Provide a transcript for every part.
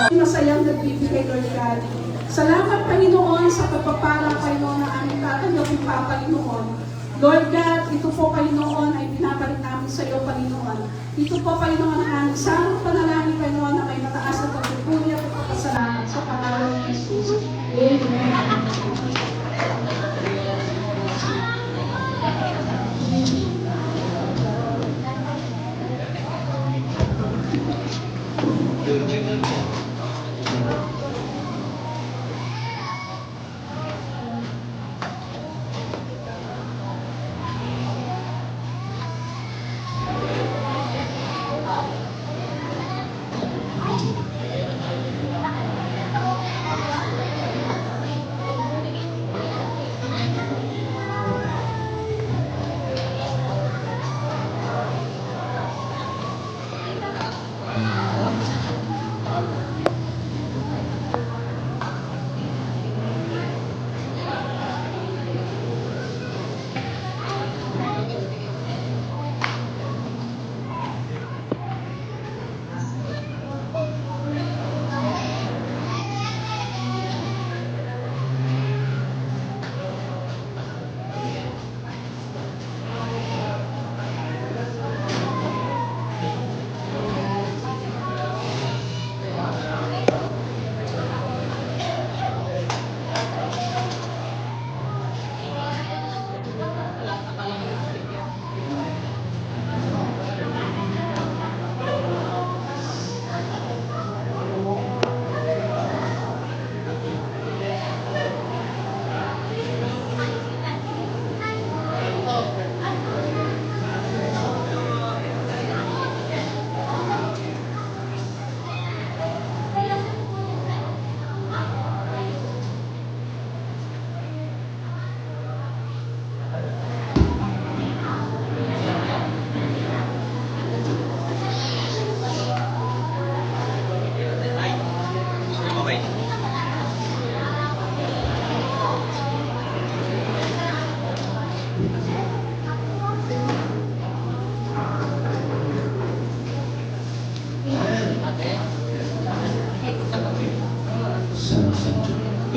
Masayang nagbibigay, Lord God. Salamat, Panginoon, sa pagpapala, Panginoon, ng aming tatanggapin pa, Panginoon. Lord God, ito po, Panginoon, ay binabalik namin sa iyo, Panginoon. Ito po, Panginoon, ang aming samang panalangin, Panginoon, na may mataas na pagpupuli at pagpapasalamat sa pangalan ng Jesus. Amen.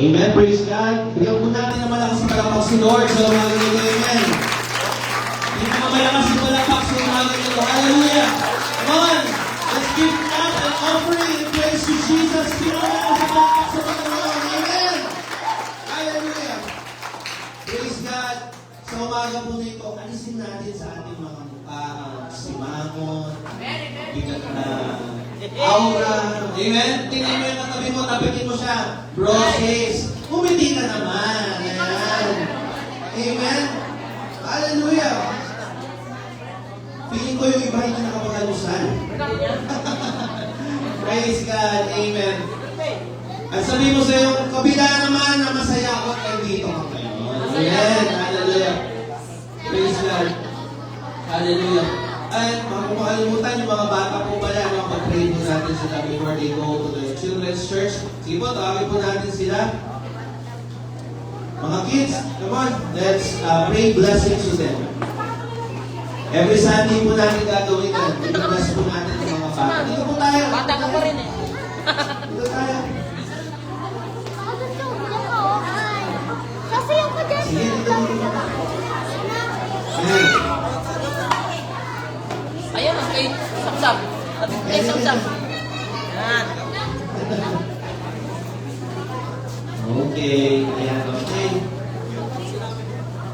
Amen. Praise God. Bigyan po natin ng malakas na palakpak si Lord sa umaga nito. Amen. Bigyan ng malakas na palakpak sa umaga nito. Hallelujah. Come on. Let's give God an offering and praise to Jesus. Bigyan ng malakas na palakpak sa Panginoon. Amen. Hallelujah. Praise God. Sa umaga po nito, alisin natin sa ating mga mukha, simangon, bigat na aura. Amen. Tingnan mo yung katabi mo, tapitin mo siya. Broses. Umiti ka naman. Ayan. Amen. Hallelujah. Piling ko yung iba hindi nakapag-alusan. Praise God. Amen. At sabihin mo sa iyo, kabila naman na masaya ako at dito ka ngayon. Amen. Hallelujah. Praise God. Hallelujah. At kung makalimutan yung mga bata po pala, pag-pray po natin sila before they go to the children's church. Sige po, tawagin po natin sila. Mga kids, come on, let's pray blessings to them. Every Sunday po natin gagawin yan. I-bless po natin yung mga bata. Dito po tayo. Bata ka pa rin eh. Dito tayo. Kasi ako dyan. Sige, dito. Ayan. Ayun, kay Samsam. Kay Samsam. Yan. Okay. Ayan, okay.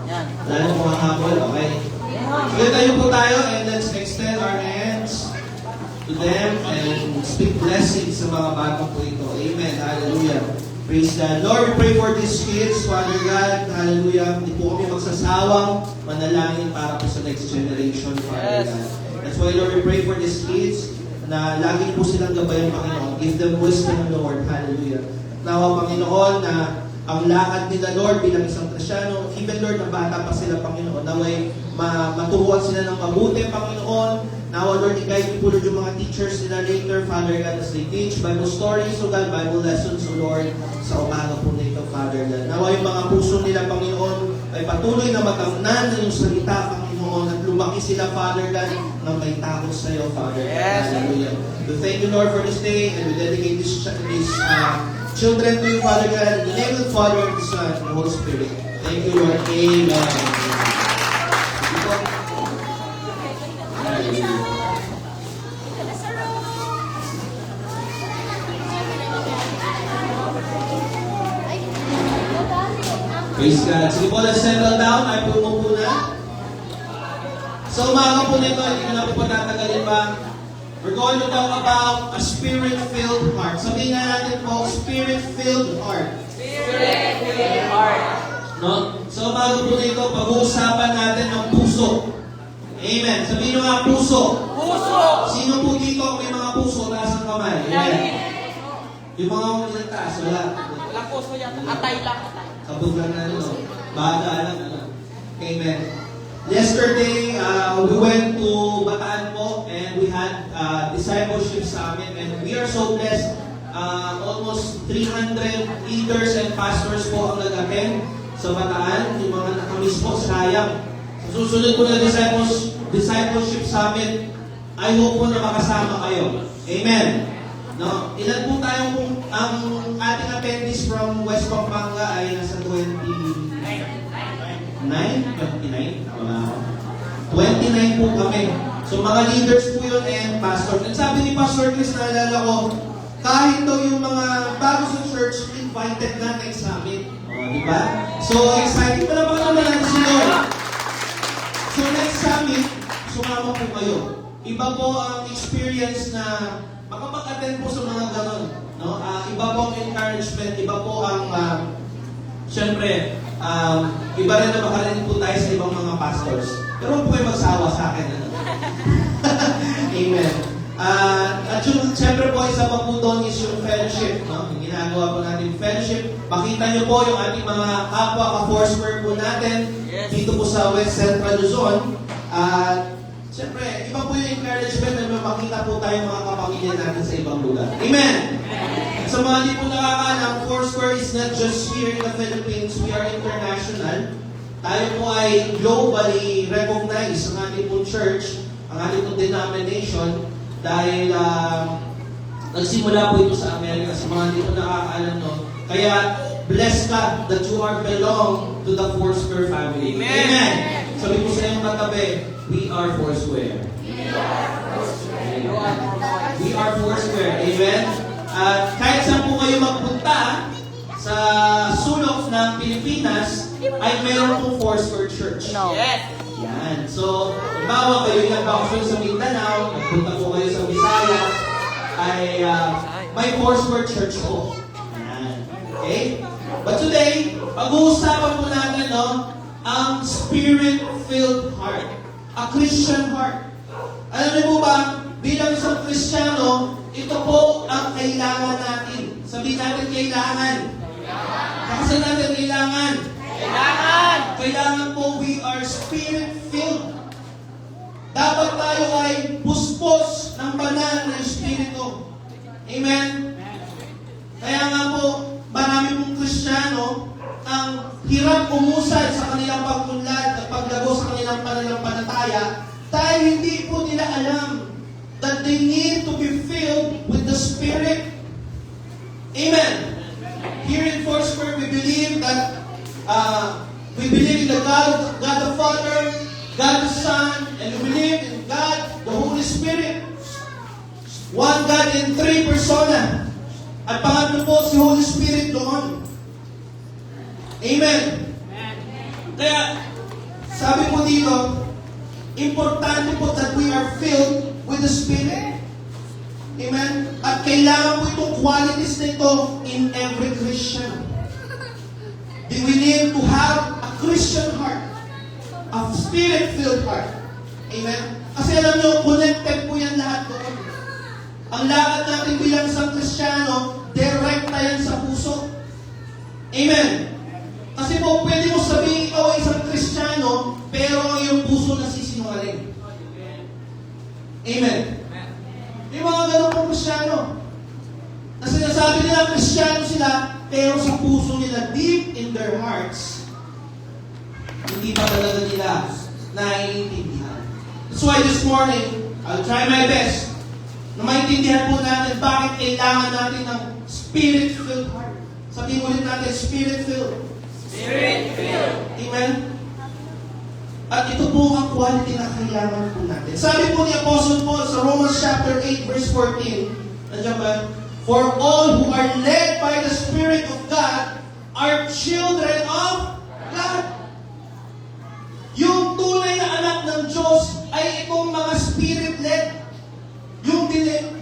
Yan. Lalo mga habol, okay. Sige, tayo po tayo and let's extend our hands to them and speak blessings sa mga bata po ito. Amen. Hallelujah. Praise God. Lord, we pray for these kids, Father God. Hallelujah. Hindi po kami magsasawang manalangin para po sa next generation, Father Yes. God. That's why, Lord, we pray for these kids na lagi po silang gabayan, Panginoon. Give them wisdom, Lord. Hallelujah. Nawa, Panginoon, na ang lakad nila, Lord, bilang isang Kristyano, even, Lord, na bata pa sila, Panginoon, naway maturuan sila ng mabuti, Panginoon. Nawa, Lord, i-guide po, Lord, yung mga teachers nila later, Father God, as they teach Bible stories, O God, Bible lessons, O Lord, sa umaga po nito, Father God. Nawa, yung mga puso nila, Panginoon, ay patuloy na matamnan ng iyong salita, Panginoon, at lumaki sila, Father God, na may takot sa iyo, Father. Yes. Hallelujah. We thank you, Lord, for this day, and we dedicate these children to you, Father God, in the name of the Father, and the Son, and the Holy Spirit. Thank you, Lord. Amen. Hallelujah. Praise God. Sige po, let's settle down. Ay po na. So, umaga po nito, hindi ko na po patatagalin pa. We're going to talk about a spirit-filled heart. Sabihin nga natin po, spirit-filled heart. Spirit-filled heart. No? So, umaga po nito, pag-uusapan natin ang puso. Amen. Sabihin nyo nga, puso. Puso. Sino po dito may mga puso, taas ang kamay? Amen. Yung mga umilang taas, wala. Walang puso yan. Atay lang. Kabog lang na, no? Baga lang, ano? Amen. Yesterday, we went to Bataan po, and we had discipleship summit, and we are so blessed. Almost 300 leaders and pastors po ang nag-attend sa Bataan. Yung mga nakamiss po, sayang. Sa susunod po na discipleship summit, I hope po na makasama kayo. Amen. No, ilan po tayong ang ating attendees from West Pampanga ay nasa 29? Wala ako. 29 po kami. So mga leaders po yun and pastor. And sabi ni Pastor Chris, naalala ko, kahit daw yung mga bago sa church, invited na next summit. Di ba? So excited pa naman natin si Lord. So next summit, sumama po kayo. Iba po ang experience na makapag-attend po sa mga ganon. No? Iba po ang encouragement, iba po ang, syempre, iba rin na makarinig po tayo sa ibang mga pastors. Pero huwag po kayo magsawa sa akin. Ano? Amen. At yung, syempre po, isa pa po doon is yung fellowship. No? Yung ginagawa po natin fellowship. Makita nyo po yung ating mga kapwa ka-Foursquare po natin dito po sa West Central Luzon. Siyempre, iba po yung encouragement na makita po tayo mga kapamilya natin sa ibang lugar. Amen! Sa mga hindi po nakakaalam, Foursquare is not just here in the Philippines, we are international. Tayo po ay globally recognized ang ating po church, ang ating po denomination, dahil nagsimula po ito sa Amerika. Sa mga hindi po nakakaalam, no? Kaya, blessed ka that you are belong to the Foursquare family. Amen! Amen. Sabi po sa iyong katabi, we are Foursquare. We are Foursquare. Amen? At kahit saan po kayo magpunta sa sulok ng Pilipinas, ay meron pong Foursquare Church. Yes. Yan. So, bawa kayo yung nag-vacation sa Mindanao, nagpunta po kayo sa Visayas, ay may Foursquare Church po. Yan. Okay? But today, pag-uusapan po natin, no, ang spirit-filled heart. A Christian heart. Alam niyo po ba, bilang isang Kristiyano, ito po ang kailangan natin. Sabihin natin kailangan. Kasi natin kailangan. Kailangan po we are spirit-filled. Dapat tayo ay puspos ng banal na Espiritu. Amen? Kaya nga po, marami pong Kristiyano ang hirap umusad sa kanilang pagpunlad at paglago sa kanilang pananampalataya dahil hindi po nila alam that they need to be filled with the Spirit. Amen. Here in Foursquare, we believe that we believe in the God the Father, God the Son, and we believe in God the Holy Spirit. One God in three persona. At pangatlo po si Holy Spirit doon. Amen. Kaya, sabi po dito, importante po that we are filled with the Spirit. Amen. At kailangan po itong qualities na ito in every Christian. We need to have a Christian heart. A Spirit-filled heart. Amen. Kasi alam nyo, connected po yan lahat doon. Ang lakad natin bilang isang Kristiyano, direkta yan sa puso. Amen. Kasi po, pwede mo sabihin ikaw ay isang Kristiyano, pero ang iyong puso nasisinungaling. Amen. May mga ganun pong Kristiyano. Na sinasabi nila Kristiyano sila, pero sa puso nila, deep in their hearts, hindi pa talaga nila naiintindihan. That's why this morning, I'll try my best na maintindihan po natin bakit kailangan natin ng Spirit-filled heart. Sabihin ulit natin, Spirit-filled. Spirit-filled. Amen? At ito po ang quality na kailangan po natin. Sabi po ni Apostle Paul sa Romans chapter 8 verse 14, nandiyan ba? For all who are led by the Spirit of God are children of God. Yung tunay na anak ng Diyos ay itong mga Spirit-led. Yung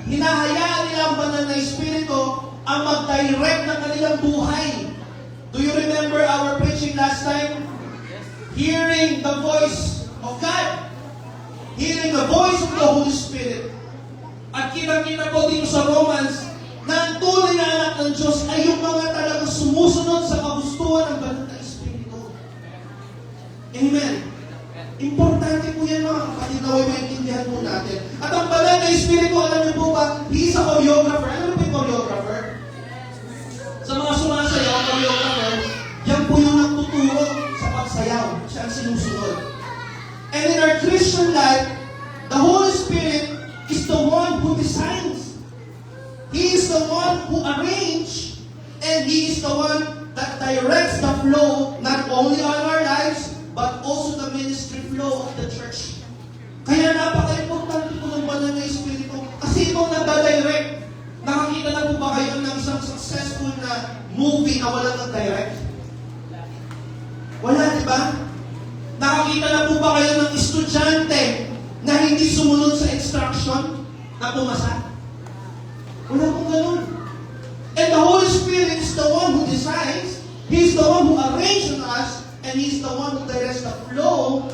hinahayaan nila ang banal na Espiritu ang mag-direct ng kanilang buhay. Do you remember our preaching last time? Hearing the voice of God. Hearing the voice of the Holy Spirit. At kita-kita po dito sa Romans na ang tunay na anak ng Diyos ay yung mga talagang sumusunod sa kagustuhan ng banal na Espiritu. Amen. Importante po yan mga kapatid na may maintindihan po natin. At ang banal na Espiritu, alam niyo po ba, he is a choreographer. Alam niyo po yung choreographer? Sa mga sumasayaw, choreographer, yan po yung nagtuturo sa pagsayaw. Siya ang sinusunod. And in our Christian life, the Holy Spirit is the one who designs. He is the one who arranges, and He is the one that directs the flow, not only on our lives, but also the ministry flow of the church. Kaya napaka-importante po ng banal na Espiritu. Kasi itong nagda-direct. Nakakita na po ba kayo ng isang successful na movie na walang nag-direct? Wala, di ba? Nakakita na po ba kayo ng estudyante na hindi sumunod sa instruction na pumasa? Wala pong ganun. And the Holy Spirit is the one who decides. He's the one who arranges us. And He's the one who directs the flow.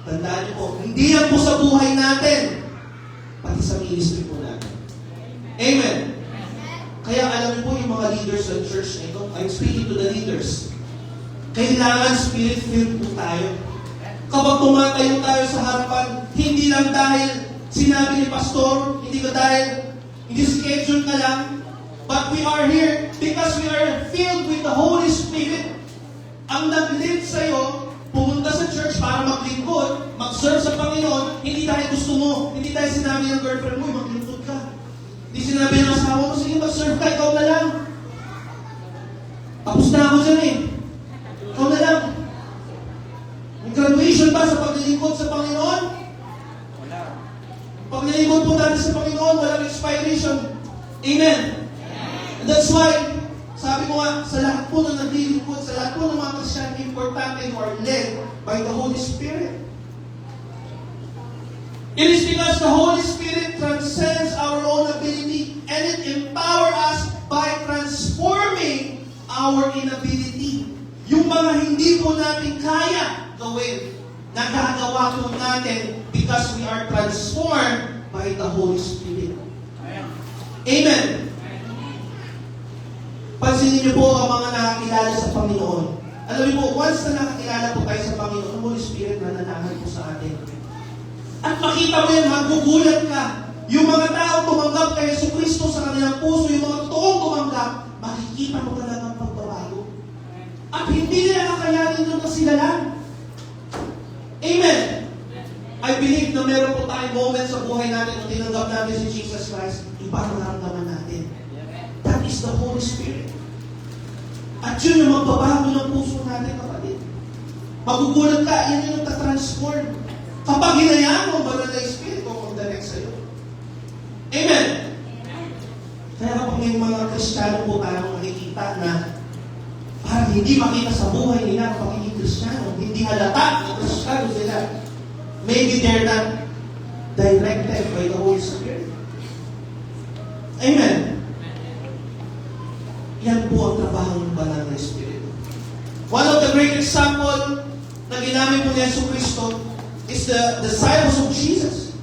Tandaan niyo po, hindi yan po sa buhay natin. Pati sa ministry po natin. Amen. Kaya alam niyo po yung mga leaders ng church na ito, I'm speaking to the leaders. Kailangan Spirit-filled po tayo. Kapag tumatayo tayo sa harapan, hindi lang dahil sinabi ni pastor, hindi schedule ka lang, but we are here because we are filled with the Holy Spirit. Ang nag-lead sa'yo, pumunta sa church para maglingkod, mag-serve sa Panginoon, hindi dahil gusto mo, hindi dahil sinabi ng girlfriend mo, maglingkod ka. Hindi sinabi ng asawa mo, sige mag-serve ka, ikaw na lang. Tapos na ako dyan eh. Ikaw na lang. May graduation ba sa paglilingkod sa Panginoon? Wala. Paglilingkod po natin sa Panginoon, walang expiration. Amen. And that's why, sabi ko nga, sa lahat po na naglilingkod, sa lahat po ng mga Christian, importante who are led by the Holy Spirit. It is because the Holy Spirit transcends our own ability and it empowers us by transforming our inability. Yung mga hindi po natin kaya gawin, nagagawa po natin because we are transformed by the Holy Spirit. Amen. Pansinin niyo po ang mga nakakilala sa Panginoon. Alam niyo po, once na nakakilala po tayo sa Panginoon, ang Holy Spirit nananahan po sa atin. At makita mo yan, magugulat ka. Yung mga tao tumanggap kay Yesu Cristo sa kanilang puso, yung mga totoong tumanggap, makikita mo talaga ang pagbabago. At hindi nila kakayanin yung kasilalan. Amen. I believe na meron po tayong moment sa buhay natin na tinanggap natin si Jesus Christ, iba ang naramdaman natin. That is the Holy Spirit. At yun yung magbabago ng puso natin, kapatid. Magugulat ka, yan yung nagtatransform. Kapag hinayaan mo, banal na Espiritu ang direct sa'yo. Amen. Kaya kapag may mga Kristiyano po tayong makikita na parang hindi makita sa buhay nila ang pagiging Kristiyano, hindi halata na Kristiyano sila, maybe they're not directed by the Holy Spirit. Amen. Yan po ang trabaho ng banal na Espiritu. One of the great example na ginamit po ni Yesu Cristo is the disciples of Jesus.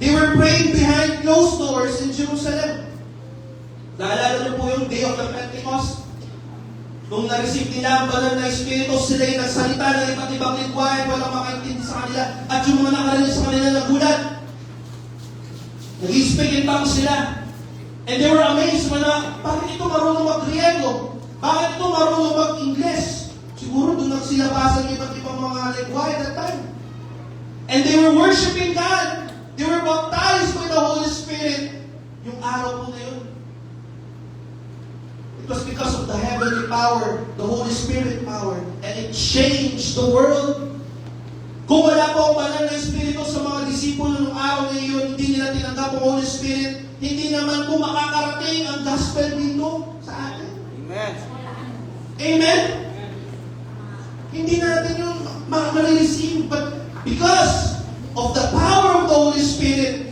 They were praying behind closed doors in Jerusalem. Naalala niyo po yung day of the Pentecost? Nung na-receive nila ang banal na Espiritu, sila yung nagsalita ng iba't ibang lingwahe, walang makaintindi sa kanila, at yung mga nakarinig sa kanila nagulat. Nag-speak in tongues sila. And they were amazed na, bakit ito marunong mag-Griego? Bakit ito marunong mag-Ingles? Siguro doon nagsilabasan yung iba't ibang mga lingwahe that time. And they were worshiping God. They were baptized with the Holy Spirit yung araw po na yun. It was because of the heavenly power, the Holy Spirit power, and it changed the world. Kung wala po ang banal na Espiritu sa mga disipulo ng araw na iyon, hindi nila tinanggap ang Holy Spirit, hindi naman po makakarating ang gospel dito sa atin. Amen. Amen? Hindi natin yung ma-receive, but because of the power of the Holy Spirit,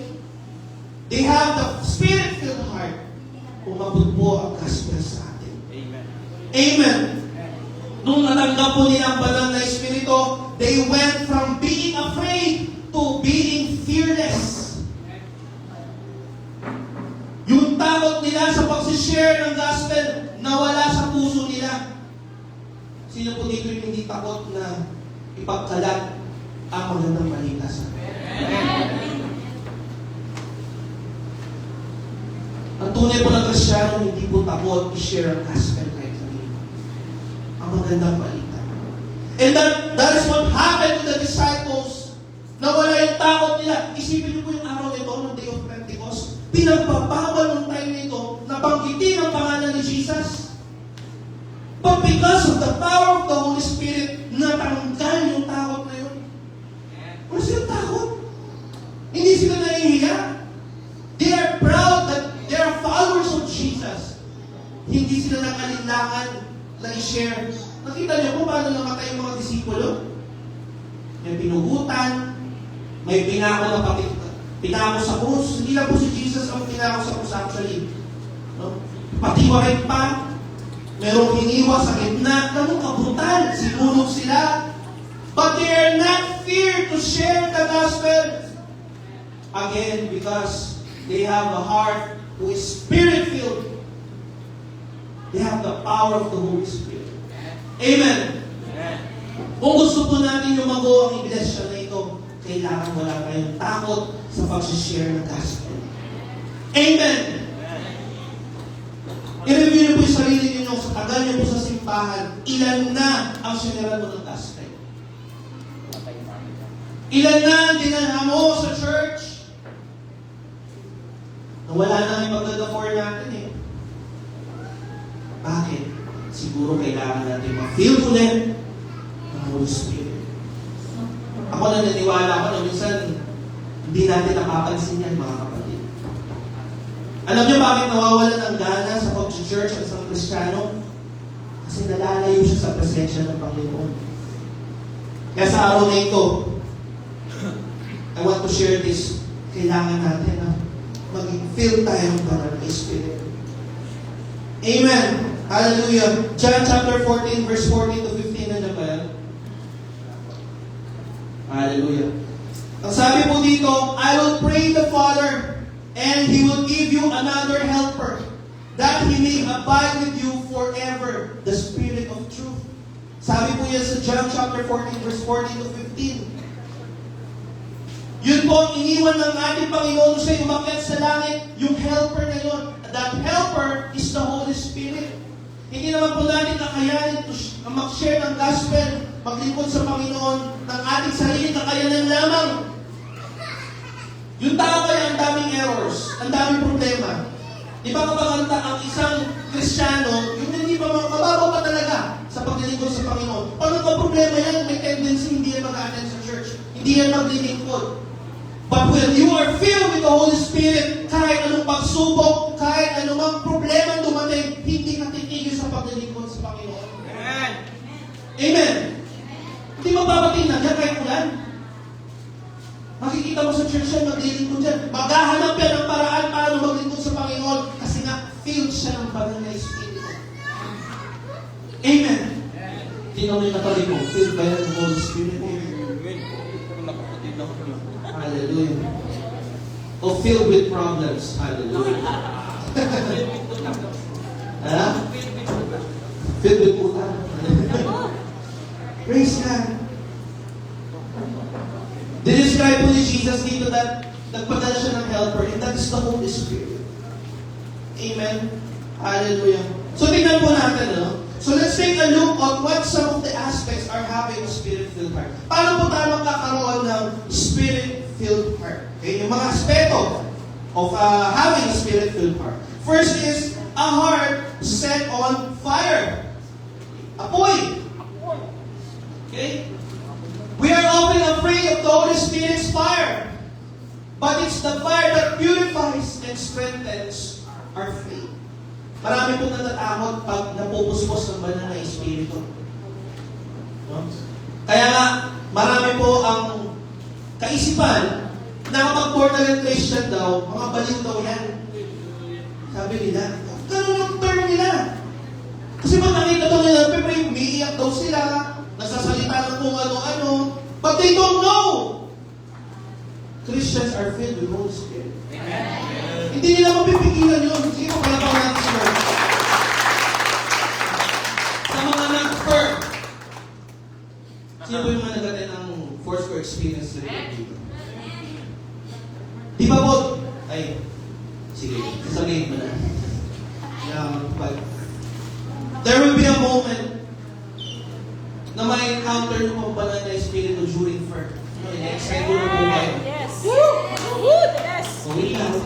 they have the Spirit-filled heart. Umabot po ang gospel sa atin. Amen. Amen. Nung natanggap po nila ang banal na Espiritu, they went from being afraid to being fearless. Yung takot nila sa pag-share ng gospel, nawala sa puso nila. Sino po dito yung hindi takot na ipagkalat ang magandang balita sa atin? Ang tunay po ng Kristiyano, hindi po takot i-share ang gospel kahit kanino. Ang magandang balita. And that is what happened to the disciples. Nawala yung takot nila. Isipin niyo po yung araw nito, ng Day of Pentecost. Pinagbabawal ng time nito na banggitin ang pangalan ni Jesus. But because of the power of the Holy Spirit, natanggal yung takot na yun. Wala silang takot. Hindi sila nahihiya. They are proud that they are followers of Jesus. Hindi sila nag-alinlangan na i-share. Nakita niyo po paano namatay yung mga disipulo? May pinugutan, may pinako na pinako sa krus. Hindi lang po si Jesus ang pinako sa krus actually. No? Patiwarin pa, merong hiniwa sa gitna, ganun kabrutal, sinunog sila. But they are not feared to share the gospel. Again, because they have a heart who is Spirit-filled. They have the power of the Holy Spirit. Amen. Amen. Kung gusto po natin lumago ang iglesia na ito, kailangan wala tayong takot sa pag-share ng gospel. Amen. I-review niyo po yung sarili niyo sa tagal niyo po sa simbahan, ilan na ang sinira mo ng gospel? Ilan na ang dinala mo sa church? Nawala na yung magdadafor natin eh. Bakit? Siguro kailangan natin ma-feel ulit ng Holy Spirit. Ako na naniwala ako na minsan hindi natin napapansin yan, mga kapatid. Alam niyo bakit nawawalan ng gana sa pag-church at isang Kristiyano? Kasi nalalayo siya sa presensya ng Panginoon. Kaya sa araw na ito, I want to share this. Kailangan natin na mag-feel tayo ng banal na Spirit. Amen. Hallelujah. John chapter 14, verse 14 to 15 na ba yan? Hallelujah. Ang sabi po dito, I will pray the Father, and He will give you another helper, that He may abide with you forever, the Spirit of truth. Sabi po yan sa John chapter 14, verse 14 to 15. Yun po ang iniwan ng ating Panginoon siya umakyat sa langit, yung helper na yun. That helper is the Holy Spirit. Hindi naman po natin kakayanin na mag-share ng gospel, maglingkod sa Panginoon ng ating sarili kakayanan lamang. Yung tao kaya ang daming errors, ang daming problema. Di ba kapag ang isang Kristiyano, yung hindi pa mababaw pa talaga sa paglilingkod sa Panginoon. Pag problema yan, may tendency hindi yan mag-attend sa church. Hindi yan maglilingkod. But when you are filled with the Holy Spirit, kahit anong pagsubok, kahit anumang problema dumating, hindi ka titigil sa paglilingkod sa Panginoon. Amen. Amen. Hindi mababating na dyan kahit ulan. Makikita mo sa church yan, maglilingkod dyan. Maghahanap yan ng paraan paano maglingkod sa Panginoon kasi nga, filled siya ng banal na Espiritu. Amen. Tingnan mo yung nakali mo, filled ba yan ng Holy Spirit? Hallelujah. O filled with problems. Hallelujah. Ha? Filled with utang. Praise God. Dinescribe po ni Jesus dito that nagpadala siya ng helper, and that is the Holy Spirit. Amen. Hallelujah. So tingnan po natin, no? So let's take a look on what some of the aspects are having a Spirit-filled heart. Paano po tayo magkakaroon ng Spirit-filled heart? Okay, yung mga aspeto of having a spirit-filled heart. First is a heart set on fire. Apoy. Okay? We are often afraid of the Holy Spirit's fire. But it's the fire that purifies and strengthens our faith. Marami pong natatakot pag napupuspos ng banal na Espiritu. No? Kaya nga, marami po ang kaisipan na kapag born again Christian daw, mga baliw daw yan. Sabi nila, ganun yung term nila. Kasi pag nakita daw nila, pipray, umiiyak daw sila, nagsasalita ng kung ano-ano, but they don't know. Christians are filled with Holy Spirit. Amen. Hindi nila mapipigilan yun. Sige mo, palabaw natin sa Lord. Sa mga nag-firm, sino po yung mga nagatan ng Foursquare experience na dito? Di ba po? Ay, sige, sasabihin mo na. There will be a moment na may encounter mo ang banal na Espiritu during firm. In-excite ko na po kayo. Yes. Woo! Yes. So, wait lang.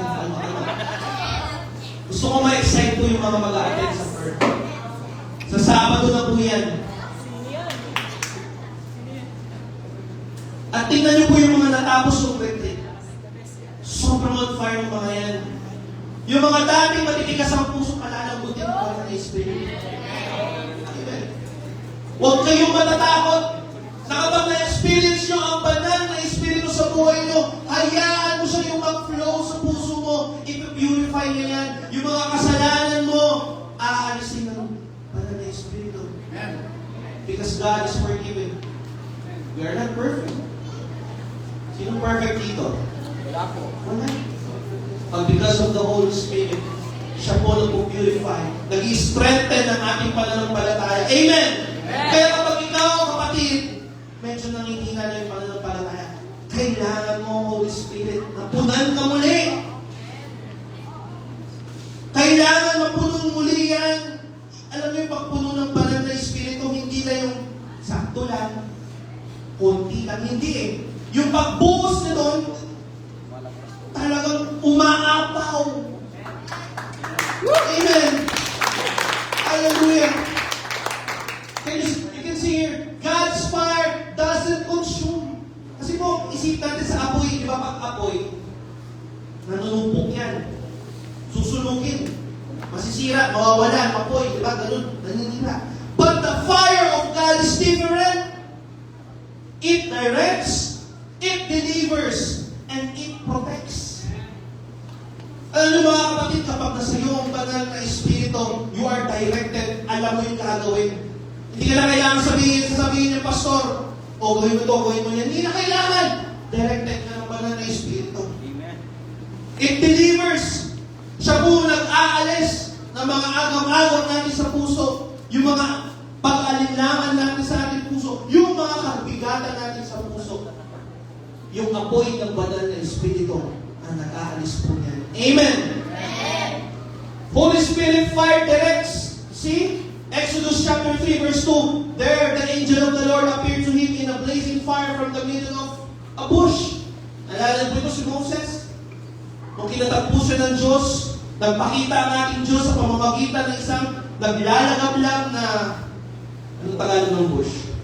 Gusto ko ma-excite po yung mga mag-a-attend sa firm. Sa Sabado na po yan. At tingnan niyo po yung mga natapos yung retreat. Sobrang on fire ng mga yan. Yung mga dating matitigas ang puso, palalabutin ko para na Espiritu. Amen. Huwag kayong matatakot na kapag na-experience nyo ang banal na Espiritu sa buhay nyo, hayaan mo siya yung mag-flow sa puso mo, ipipurify niya yan. Yung mga kasalanan mo, aalisin ng banal na Espiritu. Because God is forgiving. We are not perfect. Sino perfect dito? Wala po. Wala. But because of the Holy Spirit, siya po nag-purify, nag-strengthen ang ating pananampalataya. Amen! Kaya kapag ikaw, kapatid, medyo nangihina na yung pananampalataya, kailangan mo, Holy Spirit, na punan ka muli. Kailangan mapunon muli yan. Alam mo yung pagpuno ng banal na Espiritu, hindi na yung sakto lang, konti lang, hindi eh. Yung pagbuhos na doon, talagang umaapaw. Amen. Hallelujah. You can see here, God's fire doesn't consume. Kasi po, isip natin sa apoy, di ba pag apoy, nanunumpok yan. Susunugin. Masisira, mawawalan, apoy, di ba? Ganun, naninira. But the fire of God is different. It directs, it delivers, and it protects. Alam niyo mga kapatid, kapag nasa iyo ang banal na Espiritu, you are directed, alam mo yung gagawin. Hindi ka na kailangan sasabihin ng pastor, o gawin mo ito, gawin mo yan. Hindi na kailangan. Directed ka ng banal na Espiritu. Amen. It delivers. Siya po nag-aalis ng mga agam-agam natin sa puso, yung mga pag-alinlangan natin sa ating puso, yung mga kabigatan natin sa puso. Yung apoy ng banal na Espiritu ang nag-aalis po niyan. Amen! Amen! Holy Spirit fire directs. See? Exodus chapter 3 verse 2. There the angel of the Lord appeared to him in a blazing fire from the middle of a bush. Nalala po ito si Moses? Nung kinatagpo siya ng Diyos, nagpakita ang ating Diyos sa pamamagitan ng isang naglalagab lang na anong Tagalog ng bush?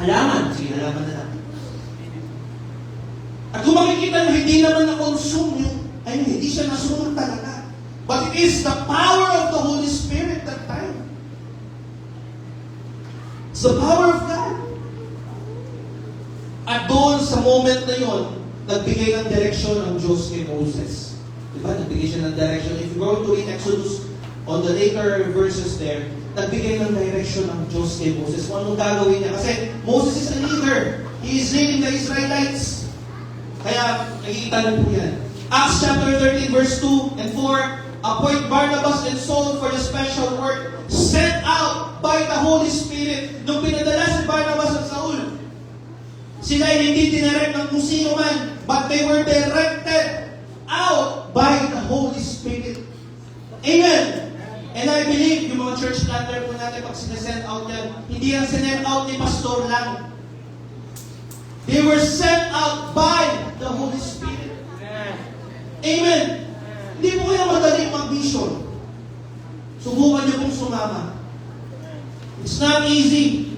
Halaman. Sige, halaman na lang. At kung makikita nyo, hindi naman na-consume yung, hindi siya nasunod talaga. But it is the power of the Holy Spirit that time. It's the power of God. At doon, sa moment na yon, nagbigay ng direksyon ang Diyos kay Moses. Diba? Nagbigay siya ng direction. If you go to read Exodus, on the later verses there, nagbigay ng direction ang Diyos kay Moses. Kung anong gagawin niya. Kasi Moses is a leader. He is leading the Israelites. Kaya, nakikita na po yan. Acts chapter 13, verse 2 and 4, appoint Barnabas and Saul for the special work sent out by the Holy Spirit. Nung pinadala si Barnabas at Saul, sila ay hindi dinirect ng kung sino man, but they were directed out by the Holy Spirit. Amen! And I believe, yung mga church planter po natin, pag sinesend out yan, hindi yan sinend out ni pastor lang. They were sent out by the Holy Spirit. Amen. Hindi po kaya madaling mag-mission. Subukan niyo pong sumama. It's not easy.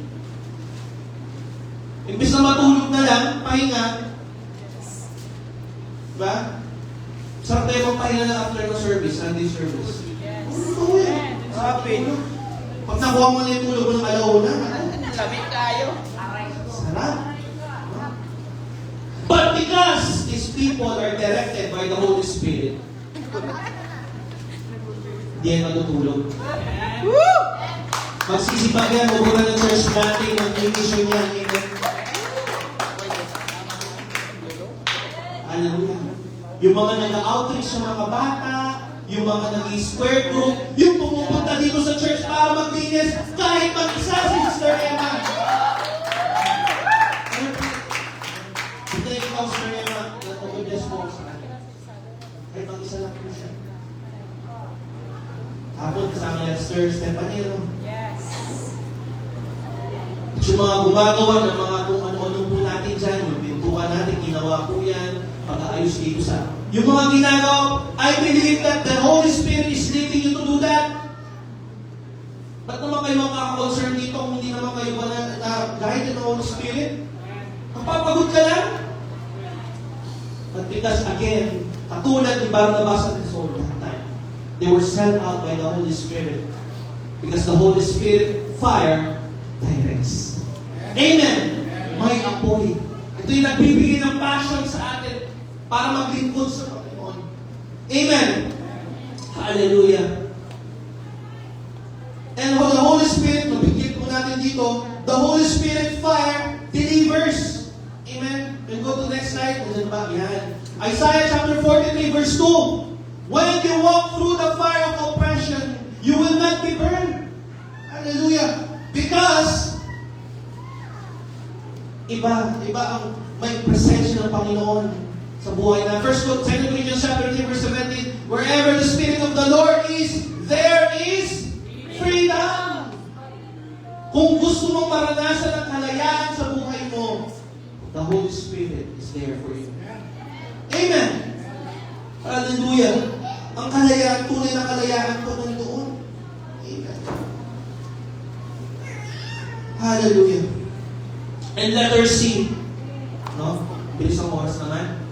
Imbis na matulog na lang, pahinga. Diba? Sarap tayo magpahinga na after the service, Sunday service. Oo yan. Happy. Pag nakuha mo na yung tulog mo ng alauna, Lamig tayo. sarap. But because these people are directed by the Holy Spirit, di yan matutulog. Magsisipag yan, huwag ng church natin, mag-mission yan. Amen. Hallelujah. Yung mga nag-outreach sa mga bata, yung mga nag-square group, yung pumupunta dito sa church para maglinis, kahit mag-isa si Sister Emma. Ito yung ikaw, Sister Emma, nag-bless mo sa kanya. Kahit mag-isa lang po siya. Tapos kasama niya, Sister Stephanie, no? Yes. Yung mga gumagawa ng mga kung ano-ano po natin dyan, yung pintukan natin, ginawa po yan, pag-aayos dito sa... Yung mga ginagawa, I believe that the Holy Spirit is leading you to do that. Ba't naman kayo makaka-concern dito kung hindi naman kayo ba guided ng Holy Spirit? Napapagod ka lang? But because again, katulad ni Barnabas and Saul that time, they were sent out by the Holy Spirit. Because the Holy Spirit fire directs. Amen! May apoy. Ito yung nagbibigay ng passion sa atin para maglingkod sa Panginoon. Amen! Hallelujah! And the Holy Spirit, mabigyan po natin dito, the Holy Spirit fire delivers. Amen? We'll go to the next slide. Yan. Isaiah chapter 43 verse 2. When you walk through the fire of oppression, you will not be burned. Hallelujah! Because iba ang may presensya ng Panginoon sa buhay na. 2 Corinthians chapter 3 verse 17, wherever the Spirit of the Lord is, there is freedom. Kung gusto mong maranasan ang kalayaan sa buhay mo, the Holy Spirit is there for you. Amen. Hallelujah. Ang kalayaan, tunay na kalayaan ko nandoon. Amen. Hallelujah. And letter C. No? Bilis ang oras naman.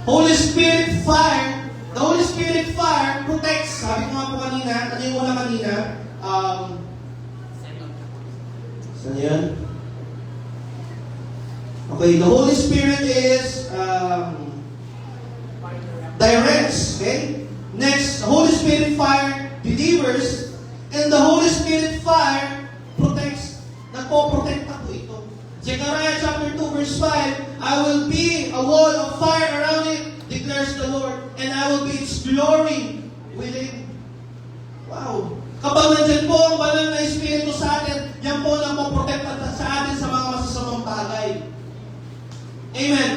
Holy Spirit fire. The Holy Spirit fire protects. Sabi ko nga po kanina, ano yung una kanina? Saan yan? Okay, the Holy Spirit is directs. Okay? Next, the Holy Spirit fire delivers. And the Holy Spirit fire protects. Nagpo-protect ako ito. Zechariah chapter 2 verse 5, I will be a wall of fire around it, declares the Lord, and I will be its glory within. Wow! Kapag nandyan po ang banal na Espiritu sa atin, yan po na po-protect sa atin sa mga masasamang bagay. Amen!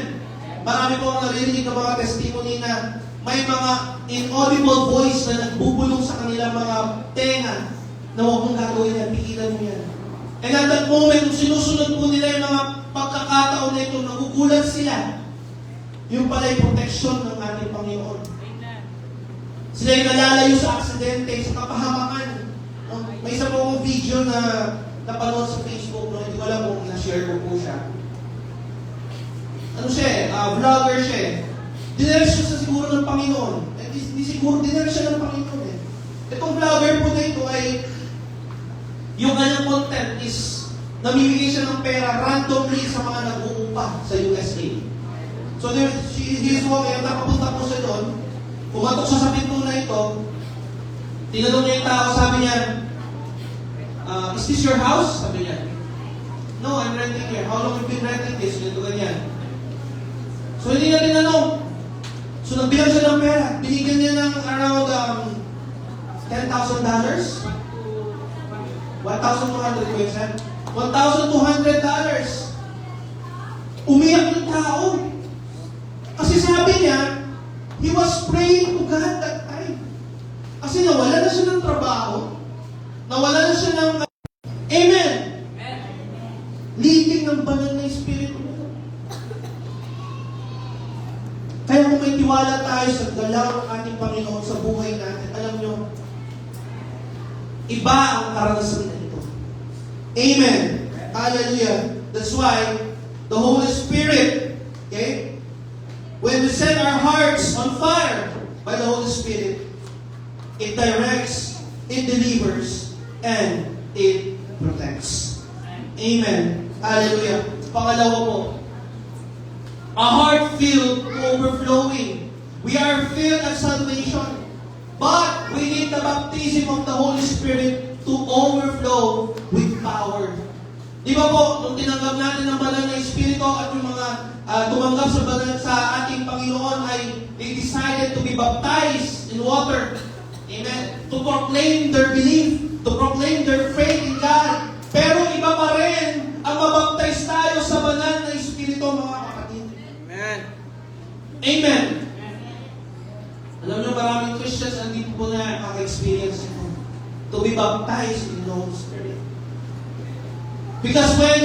Marami po ang naririnig ng mga testimony na may mga inaudible voice na nagbubulong sa kanilang mga tenga na huwag mong gagawin yan, pigilan mo yan. And at that moment, kung sinusunod po nila yung mga pagkakataon na ito, nagugulat sila. Yung pala yung protection ng ating Panginoon. Sila yung nalalayo sa aksidente, sa kapahamakan. May isa po akong video na napanood sa Facebook, no? Hindi ko alam kung na-share ko po siya. Ano siya vlogger siya Dinala siya sa siguro ng Panginoon. Hindi siguro, dinala siya ng Panginoon Itong vlogger po na ito ay yung kanyang content is namimigay siya ng pera randomly sa mga nag-uupa sa USA. So he is walking, nakapunta po siya doon, pumatok siya sa pinto na ito, tinanong niya yung tao, sabi niya, is this your house? Sabi niya, no, I'm renting here. How long have you been renting this? Ganito ganyan. So hindi niya tinanong. So nagbilang siya ng pera. Binigyan niya ng around $10,000. 1,200 ko yun, $1,200. Umiyak yung tao. Kasi sabi niya, he was praying to God that time. Kasi nawala na siya ng trabaho. Nawala na siya ng... Amen! Leading ng banal na Espiritu. magtitiwala tayo sa galaw ng ating Panginoon sa buhay natin. Alam nyo, iba ang karanasan na ito. Amen. Hallelujah. That's why the Holy Spirit, okay, when we set our hearts on fire by the Holy Spirit, it directs, it delivers, and it protects. Amen. Hallelujah. Pangalawa po, a heart filled to overflowing. We are filled at salvation, but we need the baptism of the Holy Spirit to overflow with power. Di ba po, nung tinanggap natin ang banal na Espiritu at yung mga tumanggap sa ating Panginoon ay they decided to be baptized in water. Amen. To proclaim their belief, to proclaim their faith in God. Pero iba pa rin ang mabaptize tayo sa banal na Espiritu, mga kapatid. Amen. Amen. Alam niyo, maraming Christians hindi po na nakaka-experience ito. To be baptized in the Holy Spirit. Because when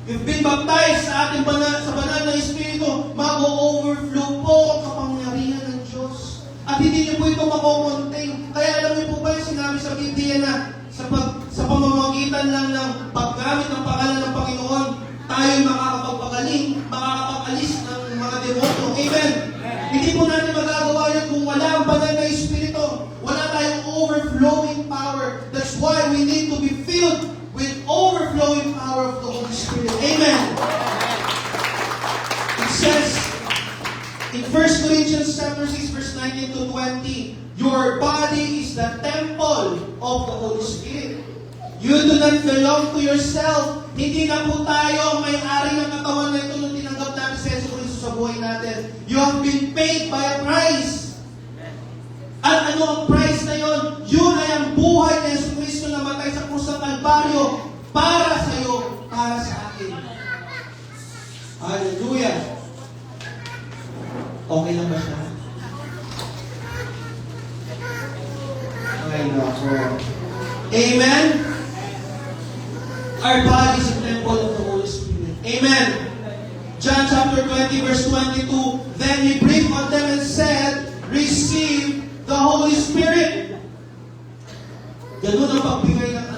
you've been baptized sa ating sa banal na Espiritu, mag-overflow po ang kapangyarihan ng Diyos. At hindi niyo po ito mako-contain. Kaya alam niyo po ba yung sinabi sa Biblia na sa pamamagitan lang ng paggamit ng pangalan ng Panginoon, tayo makakapagpagaling, makakapag-alis ng mga demonyo. Amen. Hindi po natin magagawa yun kung wala ang banal na Espiritu. Wala tayong overflowing power. That's why we need to be filled with overflowing power of the Holy Spirit. Amen. It says in 1 Corinthians chapter 6, verse 19 to 20, your body is the temple of the Holy Spirit. You do not belong to yourself. Hindi na po tayo may-ari ng katawan na ito nung tinanggap natin si Jesus Cristo sa buhay natin. You have been paid by a price. At ano ang price na yon? Yun ay ang buhay ni Jesus Cristo na matay sa krus ng Kalbaryo para sa iyo, para sa akin. Hallelujah. Okay lang ba siya? Okay na ako. Amen? Our body is a temple of the Holy Spirit. Amen. John chapter 20 verse 22, then he breathed on them and said, receive the Holy Spirit. Ganun ang pagbigay ng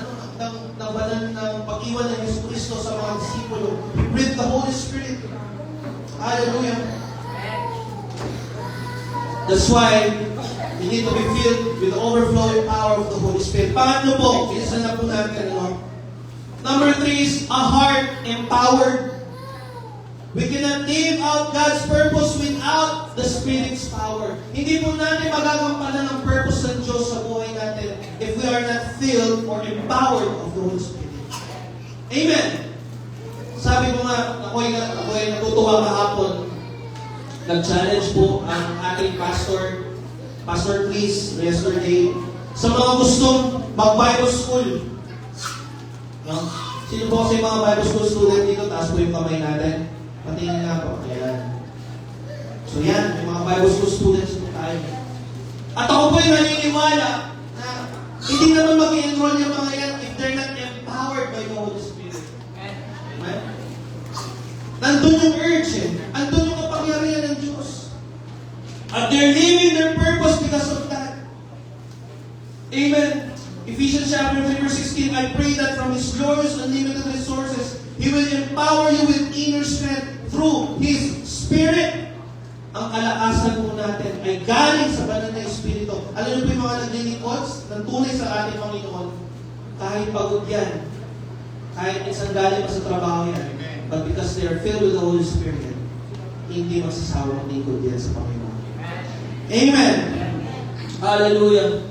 banal ng pag-iwan ng Yesu Cristo sa mga disipulo. He breathed the Holy Spirit. Hallelujah. That's why we need to be filled with the overflowing power of the Holy Spirit. Paano po? Bilisan na po natin. Number 3 is a heart empowered. We cannot live out God's purpose without the Spirit's power. Hindi po natin magagampanan ang purpose ng Diyos sa buhay natin if we are not filled or empowered of the Holy Spirit. Amen. Sabi ko nga, ako'y natutuwa kahapon. Nag-challenge po ang ating pastor, Pastor Chris, yesterday, sa mga gustong mag-Bible school. No? Sino po kasi mga Bible school student dito? Taas po yung kamay natin. Patingin nga po. Ayan. So yan, may mga Bible school students po tayo. At ako po yung naniniwala na hindi naman mag-enroll yung mga yan if they're not empowered by the Holy Spirit. Amen? Nandun yung urge eh. Nandun yung kapangyarihan ng Diyos. At they're living their purpose because of that. Amen. Ephesians chapter 3 verse 16, I pray that from His glorious unlimited resources, He will empower you with inner strength through His Spirit. Ang kalakasan po natin ay galing sa banal na Espiritu. Alam niyo po yung mga naglilingkod ng tunay sa ating Panginoon, kahit pagod yan, kahit isang galing pa sa trabaho yan, but because they are filled with the Holy Spirit, hindi magsasawang lingkod yan sa Panginoon. Amen. Hallelujah.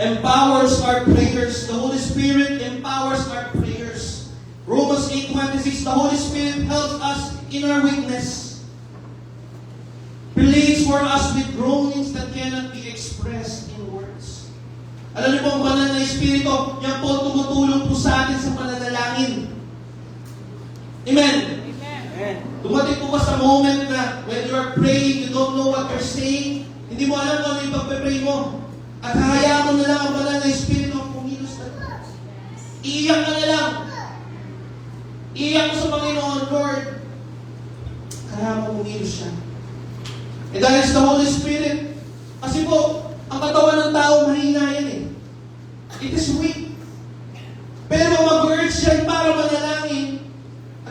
Empowers our prayers. The Holy Spirit empowers our prayers. Romans 8:26, the Holy Spirit helps us in our weakness. Pleads for us with groanings that cannot be expressed in words. Alam niyo po ang banal na Espiritu, yan po tumutulong po sa atin sa pananalangin. Amen. Amen. Dumating po ba sa moment na when you are praying, you don't know what you're saying, hindi mo alam kung ano yung pagpe-pray mo. At hahayaan mo na lang ang banal na Espiritu ang pumilos na. Iiyak ka na lang. Iiyak mo sa Panginoon, Lord. Kaya mo pumilos siya. And that is the Holy Spirit. Kasi po, ang katawan ng tao, mahina yan eh. It is weak. Pero mag-urge yan para manalangin.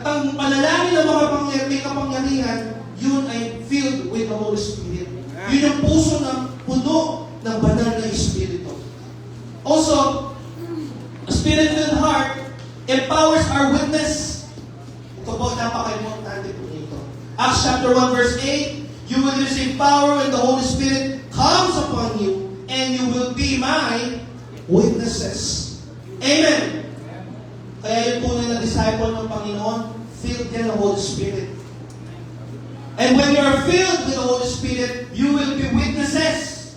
At ang panalangin ng mga may kapangyarihan, yun ay filled with the Holy Spirit. Yun ang puso ng puno ng banal na Espiritu. Also, a Spirit-filled heart empowers our witness. Ito po, napaka-importante po nito. Acts chapter 1 verse 8, you will receive power when the Holy Spirit comes upon you, and you will be my witnesses. Amen. Kaya yung tunay na disciple ng Panginoon, filled yan ng Holy Spirit. And when you are filled with the Holy Spirit, you will be witnesses.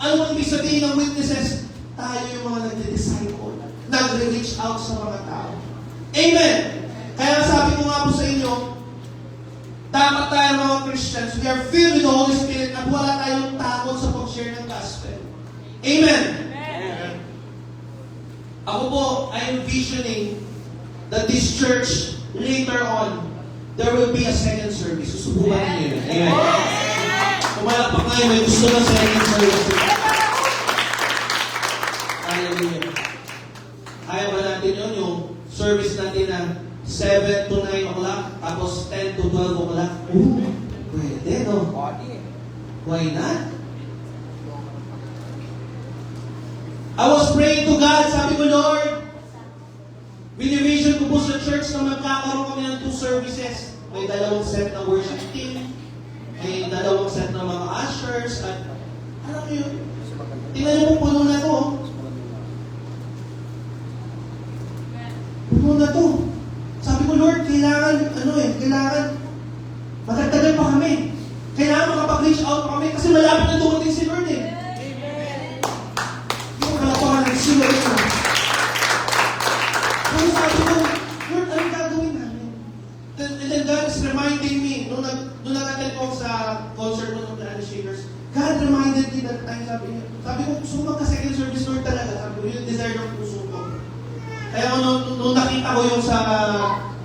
Ano ang ibig sabihin ng witnesses? Tayo yung mga nagdi-disciple, nagre-reach out sa mga tao. Amen. Kaya sabi ko nga po sa inyo, dapat tayo mga Christians, we are filled with the Holy Spirit at wala tayong takot sa pag-share ng gospel. Amen. Amen. Ako po, I am visioning that this church, later on, there will be a second service. Susubukan niyo yun. Amen. Kumalakpak kayo, may gusto ng second service. Hallelujah. Kaya ba natin yun, yung service natin na 7 to 9 o'clock, tapos 10 to 12 o'clock? Pwede, no? Body. Why not? I was praying to God, sabi ko, Lord, binivision ko po sa church na magkakaroon kami ng 2 services. May 2 set ng worship team, may 2 set ng mga ushers, at alam niyo, tingnan niyo po puno na to. Puno na to. Sabi ko, Lord, kailangan magdagdagan pa kami. Kailangan makapag-reach out pa kami kasi malapit na dumating si Lord eh. Yung kalapahan ng si Lord na. Kaya sabi ko, Lord, anong gagawin namin? And then God is reminding me, nung nag-attend ko sa concert mo ng Planet Shakers, God reminded me that time, sabi ko, gusto ko magka-second service, Lord talaga. Sabi ko, yung desire ng puso ko. Kaya nung nakita ko yung sa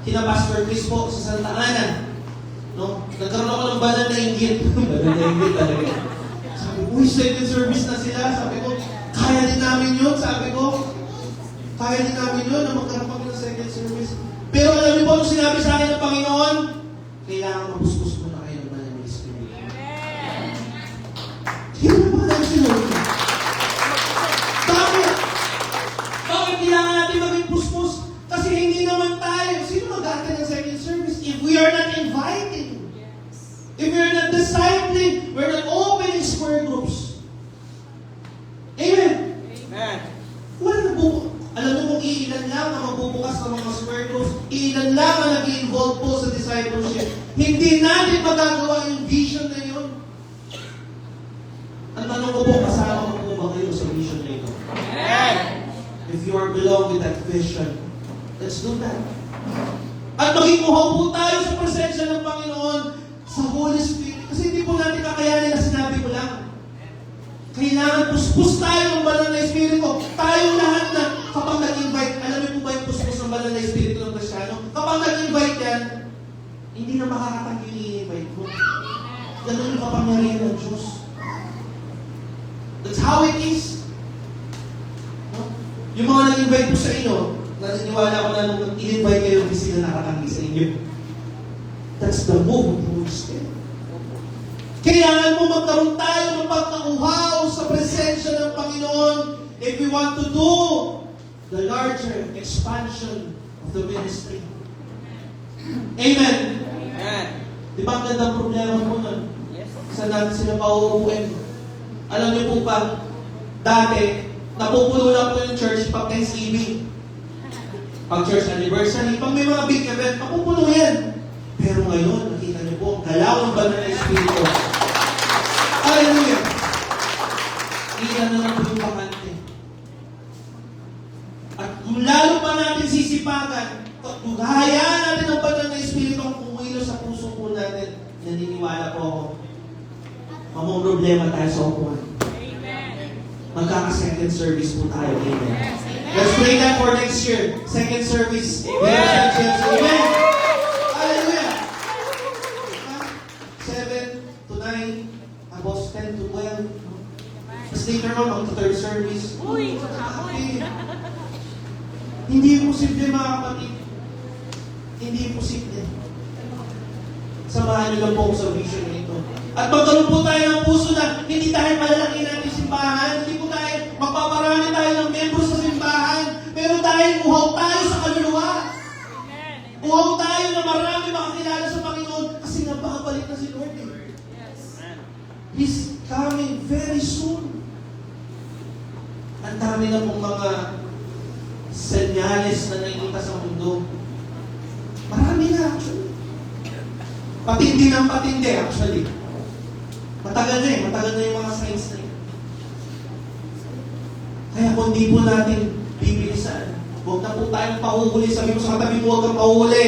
kina Pastor Chris po sa Santa Ana, no? Nagkaroon ako ng banal na inggit. Banal na inggit talaga. Sabi ko, second service na sila. Sabi ko, kaya din namin yun. Sabi ko, kaya din namin yun na magkaroon kami ng second service. Pero alam niyo po, nung sinabi sa akin ng Panginoon, kailangan mapuskus mo na kayo ng banal na Espiritu. Hindi na ba alam si Lord? Bakit? Bakit kailangan natin maging puspos? Kasi hindi naman tayo. Sino mag-attend ng second service if we are not inviting? If we are not discipling, we are not opening square groups. Amen? Amen. Wala na po. Alam mo kung iilan lang ang magbubukas ng mga square groups, iilan lang ang nag-involve po sa discipleship. Hindi natin magagawa yung vision na yun. Ang tanong ko po, kasama ko po ba kayo sa vision na ito? Amen. If you are belong with that vision, let's do that. At maging muhaw po tayo sa presensya ng Panginoon sa Holy Spirit. Kasi hindi po natin kakayanin na sinabi ko lang. Kailangan puspos tayo ng banal na Espiritu. Tayong lahat na kapag nag-invite, alam niyo po ba yung puspos ng banal na Espiritu ng Kristyano? Kapag nag-invite yan, hindi na makakatanggi yung i-invite mo. Ganun yung kapangyarihan ng Diyos. That's how it is. No? Yung mga nag-invite po sa inyo, naniniwala ko na nung in-invite kayo, hindi sila nakatanggi sa inyo. That's the move of the Holy Spirit. Kailangan mo magkaroon tayo ng pagkauhaw sa presensya ng Panginoon if we want to do the larger expansion of the ministry. Amen. Amen. Di ba ang gandang problema po nun? Yes. Saan natin sila pauupuin? Alam niyo po ba, dati, napupuno lang po yung church pag Thanksgiving. Pag church anniversary, pag may mga big event, napupuno yan. Pero ngayon, nakita niyo po, galaw ng banal na Espiritu. Hallelujah! Iyan na lang po yung bakante. At kung lalo pa natin sisipagan, hayaan natin ang banal na Espiritu ang kumilo sa puso po natin, naniniwala po ako, mamang problema tayo sa upuan. Magkaka-second service po tayo. Amen. Let's pray that for next year. Second service. Amen. Hallelujah. 7 to 9 naman mag-third service. Uy! Grabe. Hindi posible mga kapatid. Hindi posible. Samahan niyo lang po ako sa vision na ito. At magkaroon po tayo ng puso na hindi dahil malalaki natin simbahan, hindi po tayo magpaparami tayo ng membro sa simbahan, pero dahil uhaw tayo sa kaluluwa. Uhaw tayo na marami makakilala sa Panginoon kasi napakabalik na si Lord. Yes. He's coming very soon. Ang dami na pong mga senyales na nakikita sa mundo. Marami na actually. Patindi ng patindi actually. Matagal na yung mga signs na yun. Kaya kung di po natin bibilisan, huwag na po tayong pahuhuli. Sabi mo sa katabi mo, huwag kang pahuhuli.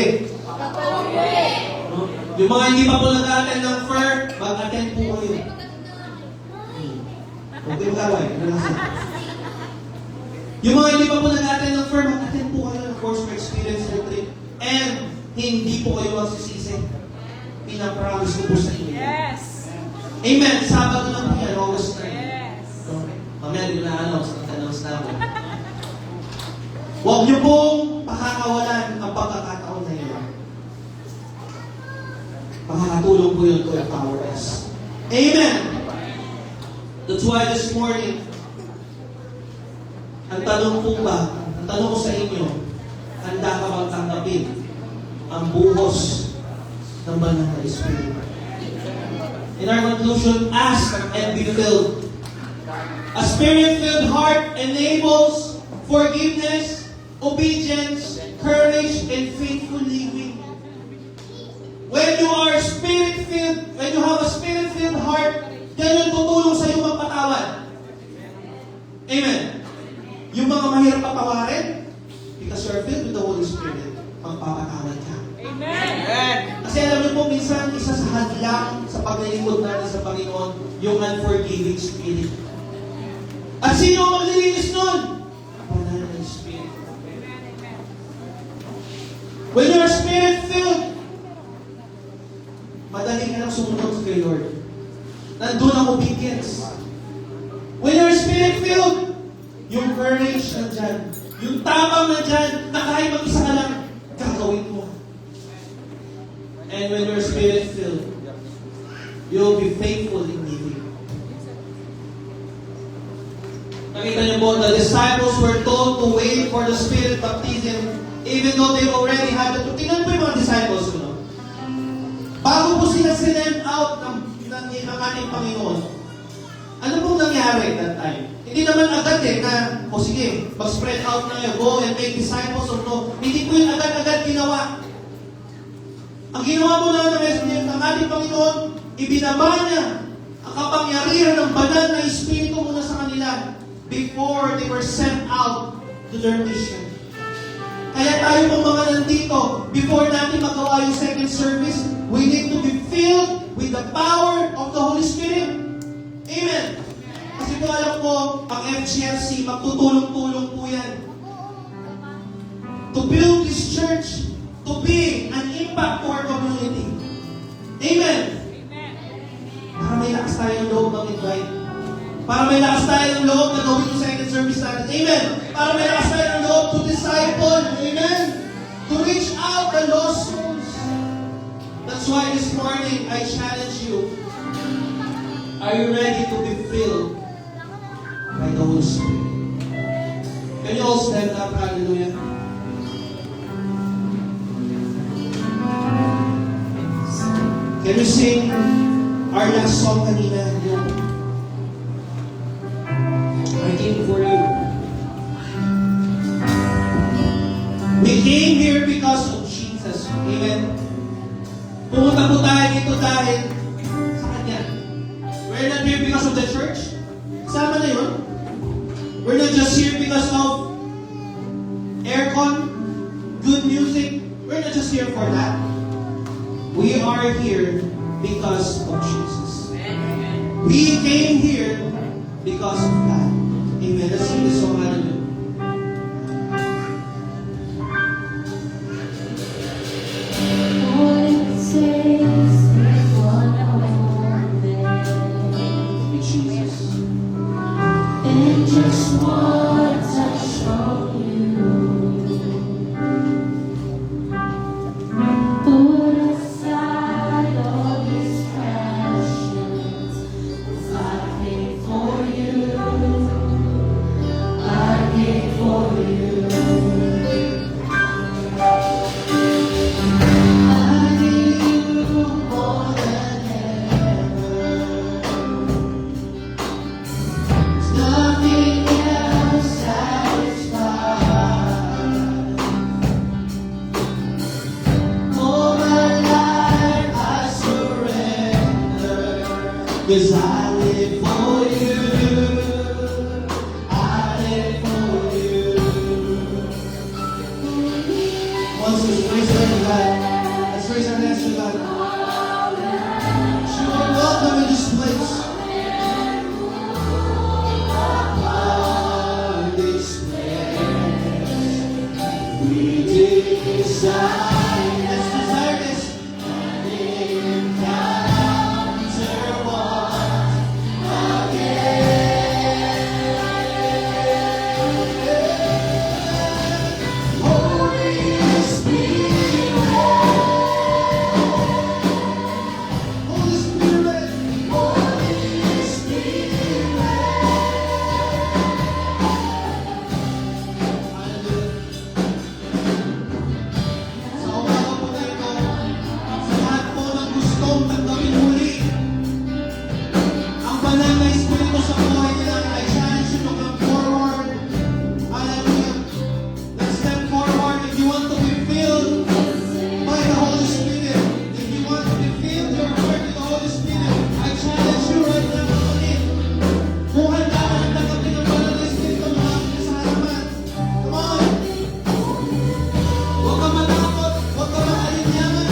No? Yung mga hindi pa po nag-attend ng FER, mag-attend po kayo. Huwag kayong kaway. Yung mga hindi pa po nag-attend ng FER, mag-attend po kayo ng Course for Experience Retreat. And hindi po kayo magsisisi. Pinapromise ko po sa inyo. Yes. Amen. Sabado lang po yan, August 9. Yes. So, mamaya hindi ko na-announce na ako. Huwag niyo pong pakakawalan ang pagkakataon na iyon. Makakatulong po yun to empower us. Amen! That's why this morning, ang tanong po ba, ang tanong ko sa inyo, handa ka bang tanggapin ang buhos ng banal na Espiritu? In our conclusion, ask and be filled. A Spirit-filled heart enables forgiveness, obedience, courage, and faithful living. When you are Spirit-filled, when you have a Spirit-filled heart, yan yung tutulong sa iyo magpatawad. Amen. Yung mga mahirap patawarin, because you are filled with the Holy Spirit, magpapatawad ka. Amen. Kasi alam niyo po, minsan, isa sa hadlang sa paglilingkod natin sa Panginoon, yung unforgiving spirit. At sino ang maglilinis nun? Banal na Spirit. When you are Spirit-filled, madali ka nang sumunod kay Lord. Nandun ang obedience. When you are Spirit-filled, yung courage nandyan, yung tapang nandyan, na kahit mag-isa ka lang, gagawin mo. And when you're Spirit-filled, you'll be faithful in living. Nakita niyo po, the disciples were told to wait for the Spirit baptism even though they already had it. Tingnan po yung mga disciples, no? Bago po sila sinend out ng ating Panginoon, ano pong nangyari that time? Hindi naman agad na, sige, mag-spread out na yun, go and make disciples of no. Hindi po yun agad-agad ginawa. Ang ginawa mo na ng ating Panginoon, ibinaba niya ang kapangyarihan ng banal na Espiritu muna sa kanila before they were sent out to their mission. Kaya tayo pong mga nandito, before natin magawa yung second service, we need to be filled with the power of the Holy Spirit. Amen. Kasi kung alam ko, ang FGFC, magtutulong-tulong po yan. To build this church, to be an impact to our community. Amen. Para may lakas tayo ng loob mag-invite. Para may lakas tayo ng loob na gawin yung second service natin. Amen. Para may lakas tayo ng loob to disciple. Amen. To reach out the lost souls. That's why this morning I challenge you. Are you ready to be filled by the Holy Spirit? Can you all stand up? Hallelujah. Can you sing our last song kanina? I came for you. We came here because of Jesus. Amen. Pumunta po tayo dito dahil sa Kanya. We're not here because of the church. Sama na yun. We're not just here because of aircon, good music. We're not just here for that. We are here because of Jesus. We came here because of God. Amen. Let's sing this song. Hallelujah. Jesus. just one touch from you. Put aside all distractions, 'cause I came for you. I came for you. I need you more than ever. There's nothing else satisfies. All my life I surrender, 'cause I live for you. I live for you. Once let's raise our hand to God. Let's raise our hands to God. You are welcome in this place. Upon this place, we desire. Let's desire this. And encounter once again. Holy Spirit. Holy Spirit. Holy Spirit. Sa umaga po na ito, sa lahat po ng gustong tanggapin muli ang banal na Espiritu sa buhay nila, I challenge you to come forward. Hallelujah. Let's step forward if you want to be filled by the Holy Spirit. If you want to be filled your heart with the Holy Spirit, I challenge you right now to come in. Kung handa ka ng tanggapin ang banal na Espiritu, lumapit ka sa harapan. Come on. Huwag ka matakot, huwag ka maalinyaman.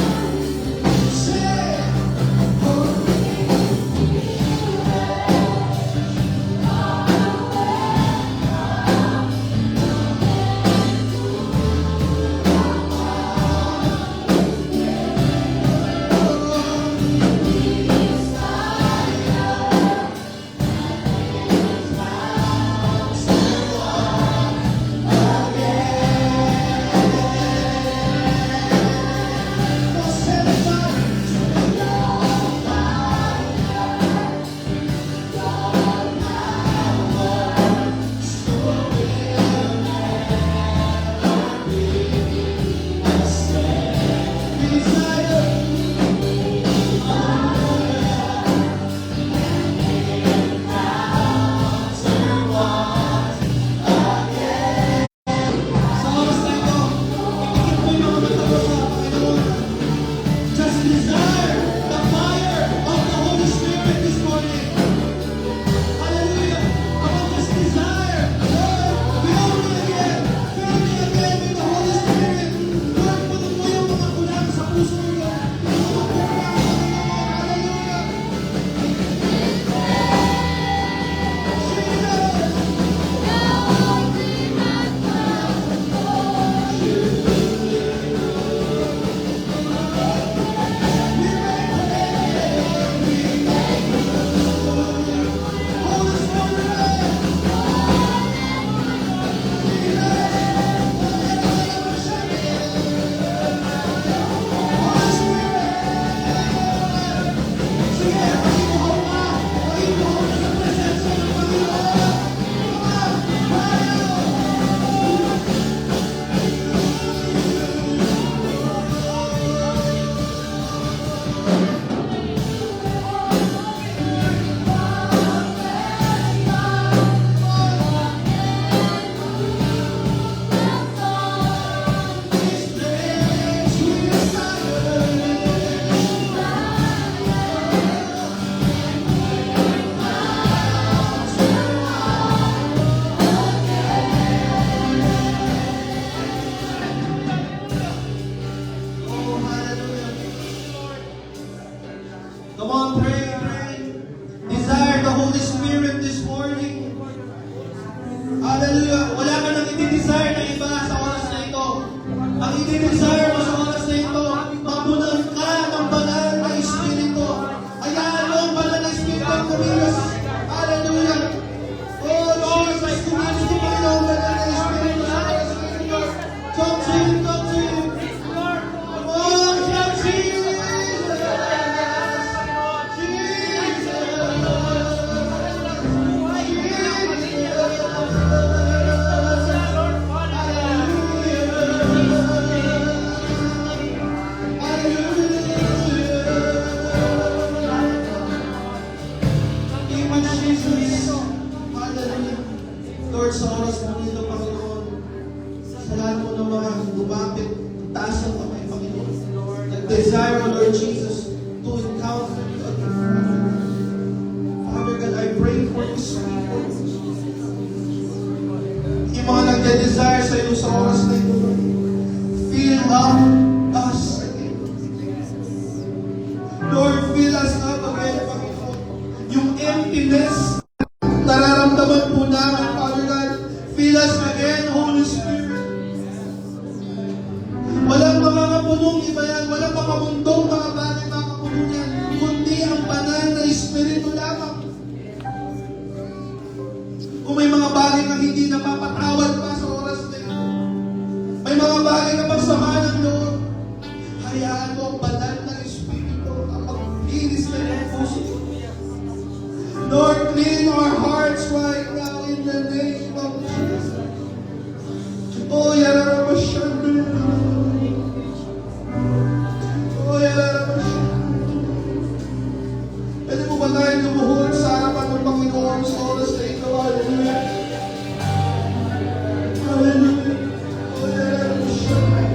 Say, sa oras na ito, itikit mo yung mga mata mo sa Panginoon. Just desire the fire of the Holy Spirit this morning. Hallelujah. Come on, just desire. Lord, fill me again. Fill me again with the Holy Spirit. Lord, puno mo yung mga kulang sa puso mo. Yung mga kulang, Panginoon. Hallelujah. Jesus. Holy Spirit. Holy Spirit. Sige, pakibuhaw ka. Pakibuhaw ka sa presensya ng Panginoon. Come on, fire. This place we Oh, hallelujah. Come on, pray, pray. Desire the Holy Spirit this morning. Hallelujah. Wala ka nang i-desire na iba sa oras na ito. Ang i-desire mo sa oras na ito, mapunan ka ng banal na Espiritu. Hayaan mo ang banal na Espiritu ang kumilos. Hallelujah. Oh Lord. Lord, sa oras mo nito, Panginoon, sa lahat mo ng mga lumapit, taas ang kamay, Panginoon. Nag-desire, O Lord Jesus, to encounter you again. Father God, I pray for this people. Yung mga nagde-desire sa iyo sa oras na ito, Lord. Fill up us again. Lord, fill us up again, Panginoon. Yung emptiness, nararamdaman po namin, Father God. Fill us again, Holy Spirit. Walang mga kapunong iba yan, walang mga mundong mga bagay mga kapunong yan, kundi ang banal na Espiritu lamang. Kung may mga bagay na hindi na mapatawad pa sa oras na ito, may mga bagay na pagsama ng Lord, hayaan mo ang banal na Espiritu ang pagkinis na iyong puso. Lord, clean our hearts right now in the name of Jesus. Oh, yararabasyan. Oh, yararabasyan. Pwede mo ba tayo lumuhod sa harapan ng Panginoon sa oras na ito? Hallelujah. Hallelujah. Oh, yararabasyan.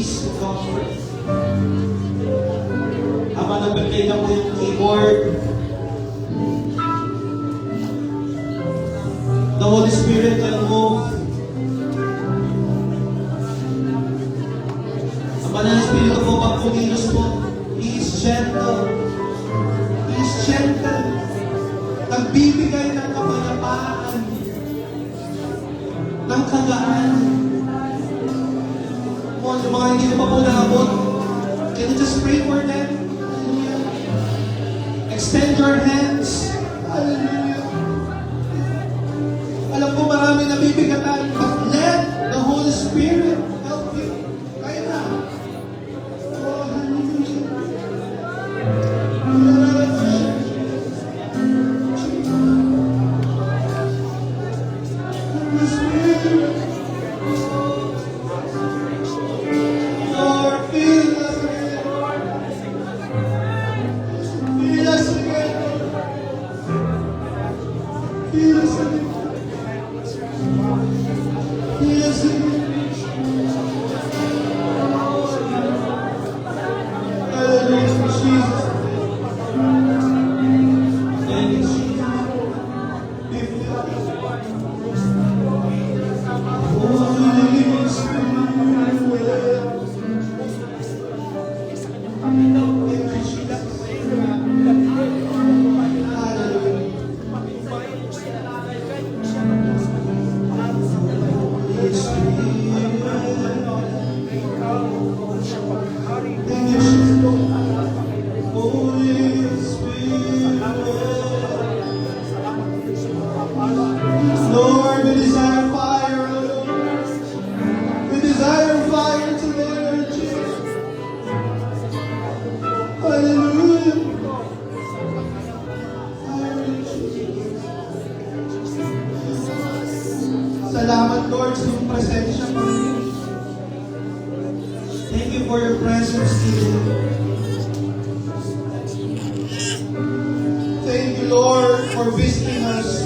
peace and comfort. Habang nag-play na po yung keyboard, the Holy Spirit can move. Ang Banal na Espiritu po, pag pumilos po, He is gentle. He is gentle. Nagbibigay ng kapayapaan, ng kagaan. Kung yung mga hindi ko pa po naabot, can you just pray for them? Hallelujah. Extend your hands. Hallelujah. Alam ko marami nabibigatan, but let the Holy Spirit help you. Kaya na. Oh, hallelujah. Holy Spirit. Lord, fill us again. Fill us again. Fill us again. Fill us again. Hallelujah, Jesus. Thank you, Jesus. Be filled. Holy Spirit. Lord, we desire fire, Lord. We desire fire today, Lord Jesus. Hallelujah. Salamat, Lord, sa iyong presensya, Panginoon. Thank you for your presence today. Thank you, Lord, for visiting us.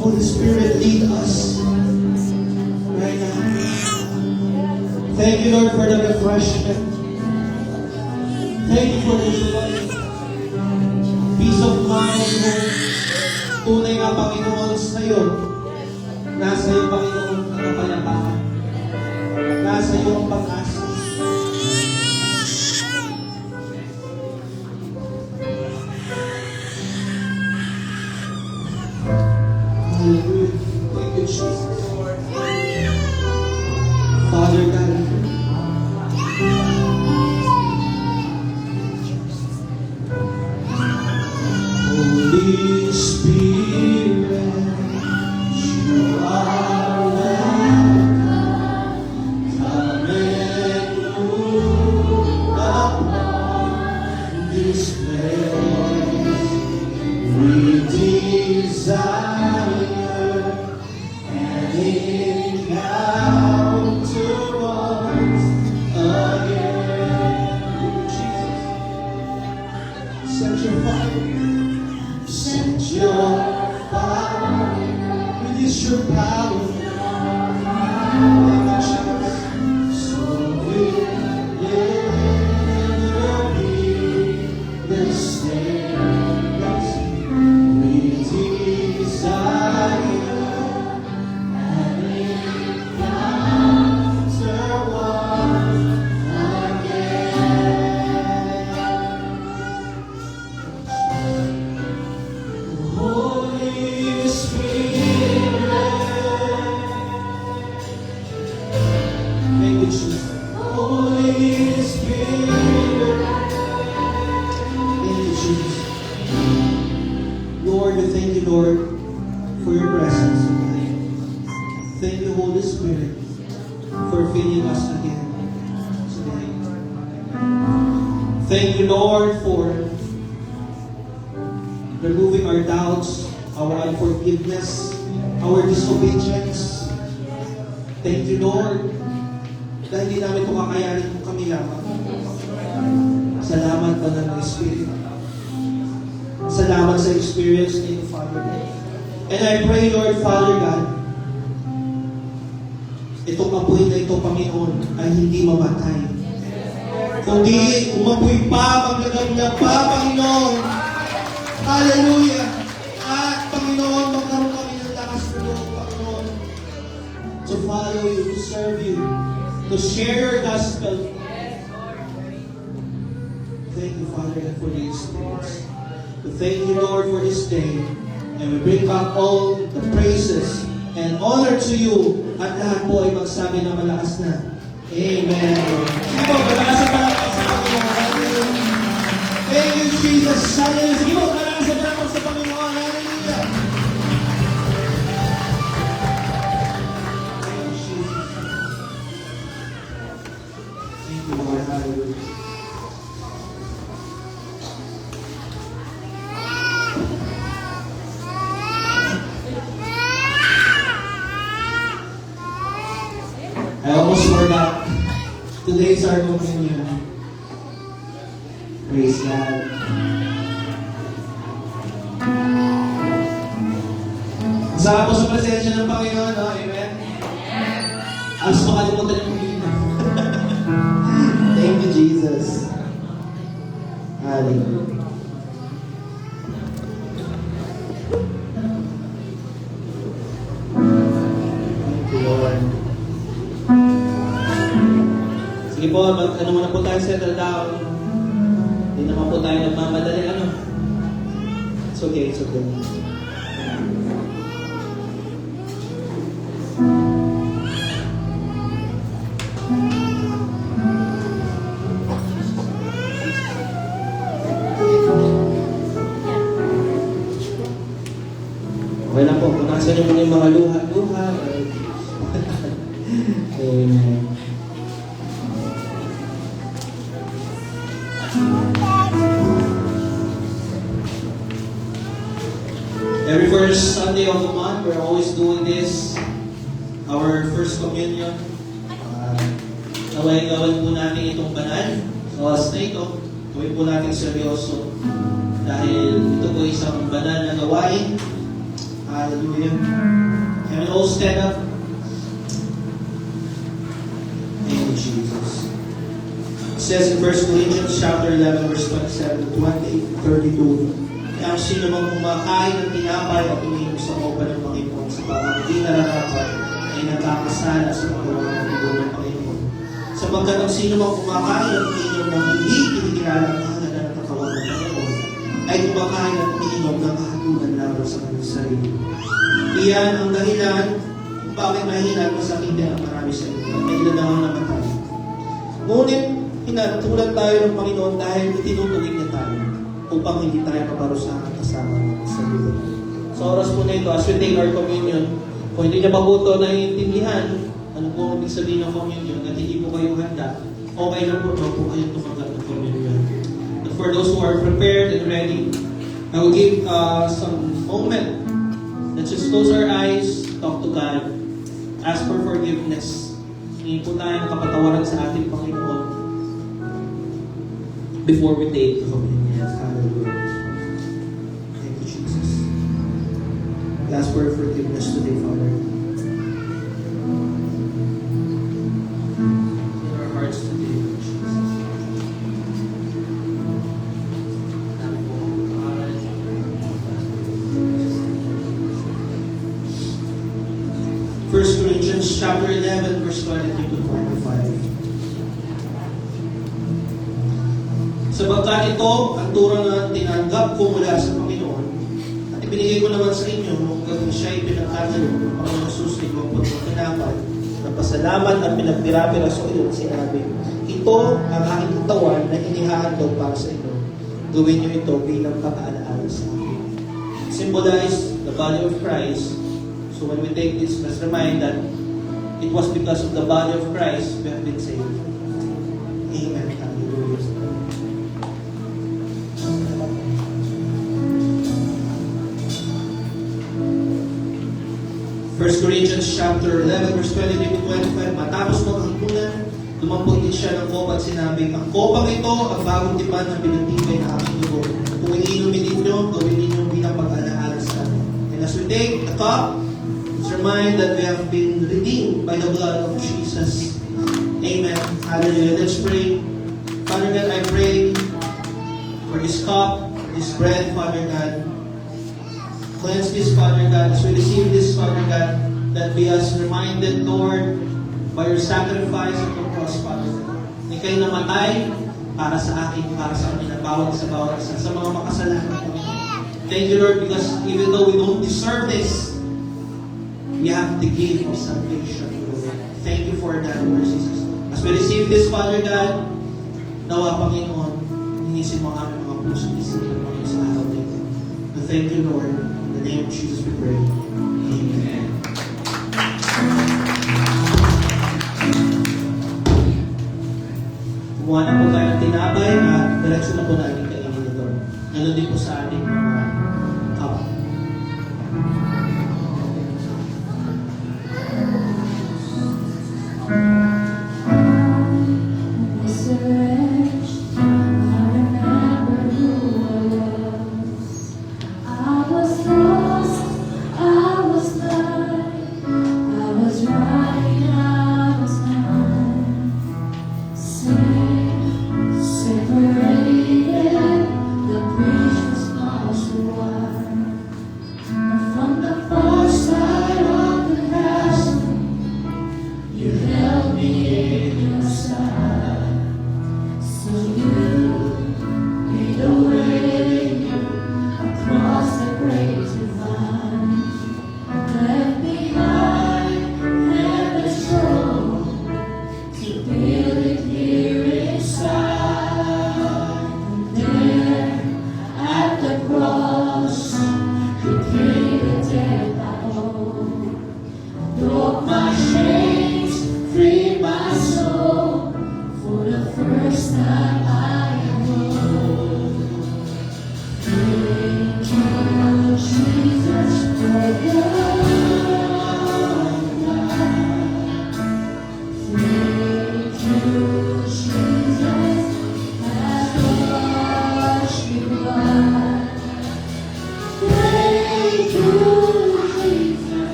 Holy Spirit, lead us right now. Thank you, Lord, for the refreshment. Thank you for the joy. Peace of mind, Lord. Tunay nga, Panginoon, sa iyo. Nasa iyo, Panginoon, ang kapayapaan. Nasa iyo ang pag-asa. Hallelujah. Thank you, Jesus. Father God, Holy Spirit, you are welcome. Come and move upon this place. We desire an encounter once again. Jesus, set your fire. Send your fire, release your power. Thank you, Jesus. So we'll never be the same. We desire an encounter once again. Holy Spirit. Thank you, Jesus. Holy Spirit. Thank you, Jesus. Lord, we thank you, Lord, for your presence today. Thank you, Holy Spirit, for filling us again today. Thank you, Lord, for removing our doubts, our unforgiveness, our disobedience. Thank you, Lord, dahil hindi namin ito kakayanin kung kami lamang. Salamat, Banal na Espiritu. Salamat sa experience niyo, Father God. And I pray, Lord, Father God, itong apoy na ito, Panginoon, ay hindi mamatay. Kundi umapoy pa, magaganda pa, Panginoon. Hallelujah! At Panginoon, magkaroon kami ng lakas ng loob, Panginoon, to follow you, to serve you, to share your gospel. Thank you, Father, for the experience. We thank you, Lord, for this day. And we bring back all the praises and honor to you. At lahat po ay magsabi na malakas na. Amen. Sige po, malakas na malakas sa Panginoon. Hallelujah. Thank you, Jesus. Hallelujah. Sige po, malakas na malakas sa Panginoon. Hallelujah. Thank you, Jesus. Thank you, Lord. Hallelujah. I almost forgot. Today's our communion. Praise God. Masama po sa presensya ng Panginoon, no? Amen? Alas makalimutan yung pagkina. Thank you, Jesus. Hallelujah. Thank you, Lord. Sige po, ano muna po tayo, settle down. Hindi naman po tayo nagmamadali, ano? It's okay, it's okay. Okay lang po, punasan niyo muna yung mga luha. Amen. Every first Sunday of the month, we're always doing this, our first communion. Naway gawin po natin itong banal. So, as na ito, gawin po natin seryoso. Dahil ito po isang banal na gawain. Hallelujah. Can we all stand up? Thank you, Jesus. It says in 1 Corinthians chapter 11, verse 27 to 32, kaya ang sino mang kumakain ng tinapay at umiinom sa kopa ng Panginoon sa parang hindi nararapat ay nakakasala sa paggawa ng dugo ng Panginoon. Sapagkat ang sino mang kumakain at umiinom ng hindi kinikilala ang kahalaga ng katawan ng Panginoon ay kumakain at umiinom ng kahatulan laban sa kanyang sarili. Iyan ang dahilan kung bakit mahina at masakit ang marami sa inyo at may ilan ang namatay. Ngunit hinatulan tayo ng Panginoon dahil itinutugin niya tayo upang hindi tayo maparusahan kasama sa Diyos. Sa oras po na ito, as we take our communion, kung hindi niya pa po ito naiintindihan, ano po ang ibig sabihin ng communion, at hindi po kayo handa, okay lang po, no po kayo tumanggap ng communion. But for those who are prepared and ready, I will give some moment. Let's just close our eyes, talk to God, ask for forgiveness. Hindi po tayo nakapatawaran sa ating Panginoon before we take the communion. Hallelujah. Thank you, Jesus. We ask for forgiveness today, Father. In our hearts today, Lord Jesus. First Corinthians chapter 11, verse 23 to 25. Sabagkat ito ang turo na tinanggap ko mula sa Panginoon at ibinigay ko naman sa inyo nung gawin siya ipinagkagalo ng Panginoon Jesus ni Gopod ng tinapay na pasalamat at pinagpira-pira sa iyo sinabi, ito ang aking katawan na inihahandog para sa inyo. Gawin niyo ito bilang pag-aalaala sa akin. Symbolize the body of Christ. So when we take this, let's remind that it was because of the body of Christ we have been saved. Amen. Hallelujah. 1 Corinthians chapter 11, verse 23 to 25, matapos maghapunan, lumampot din siya ng kopa at sinabing, ang kopang ito ang bagong tipan ng pinagtibay na aking dugo. Kung iinumin ninyo, gawin ninyo bilang pag-alaala sa akin. And as we take the cup, Let's remind that we have been redeemed by the blood of Jesus. Amen. Hallelujah. Let's pray. Father God, I pray for this cup, this bread, Father God. Cleanse this, Father God, as we receive this, Father God, that we are reminded, Lord, by your sacrifice at the cross, Father God. Na kayo namatay para sa akin, para sa amin, at bawat isa, sa mga makasalanan, Panginoon. Thank you, Lord, because even though we don't deserve this, we have the gift of salvation, Lord. Thank you for that, Lord Jesus. As we receive this, Father God, nawa, Panginoon, hinisin mo ang aming mga puso, isip, Panginoon, sa araw nito. Thank you, Lord. In the name of Jesus we pray.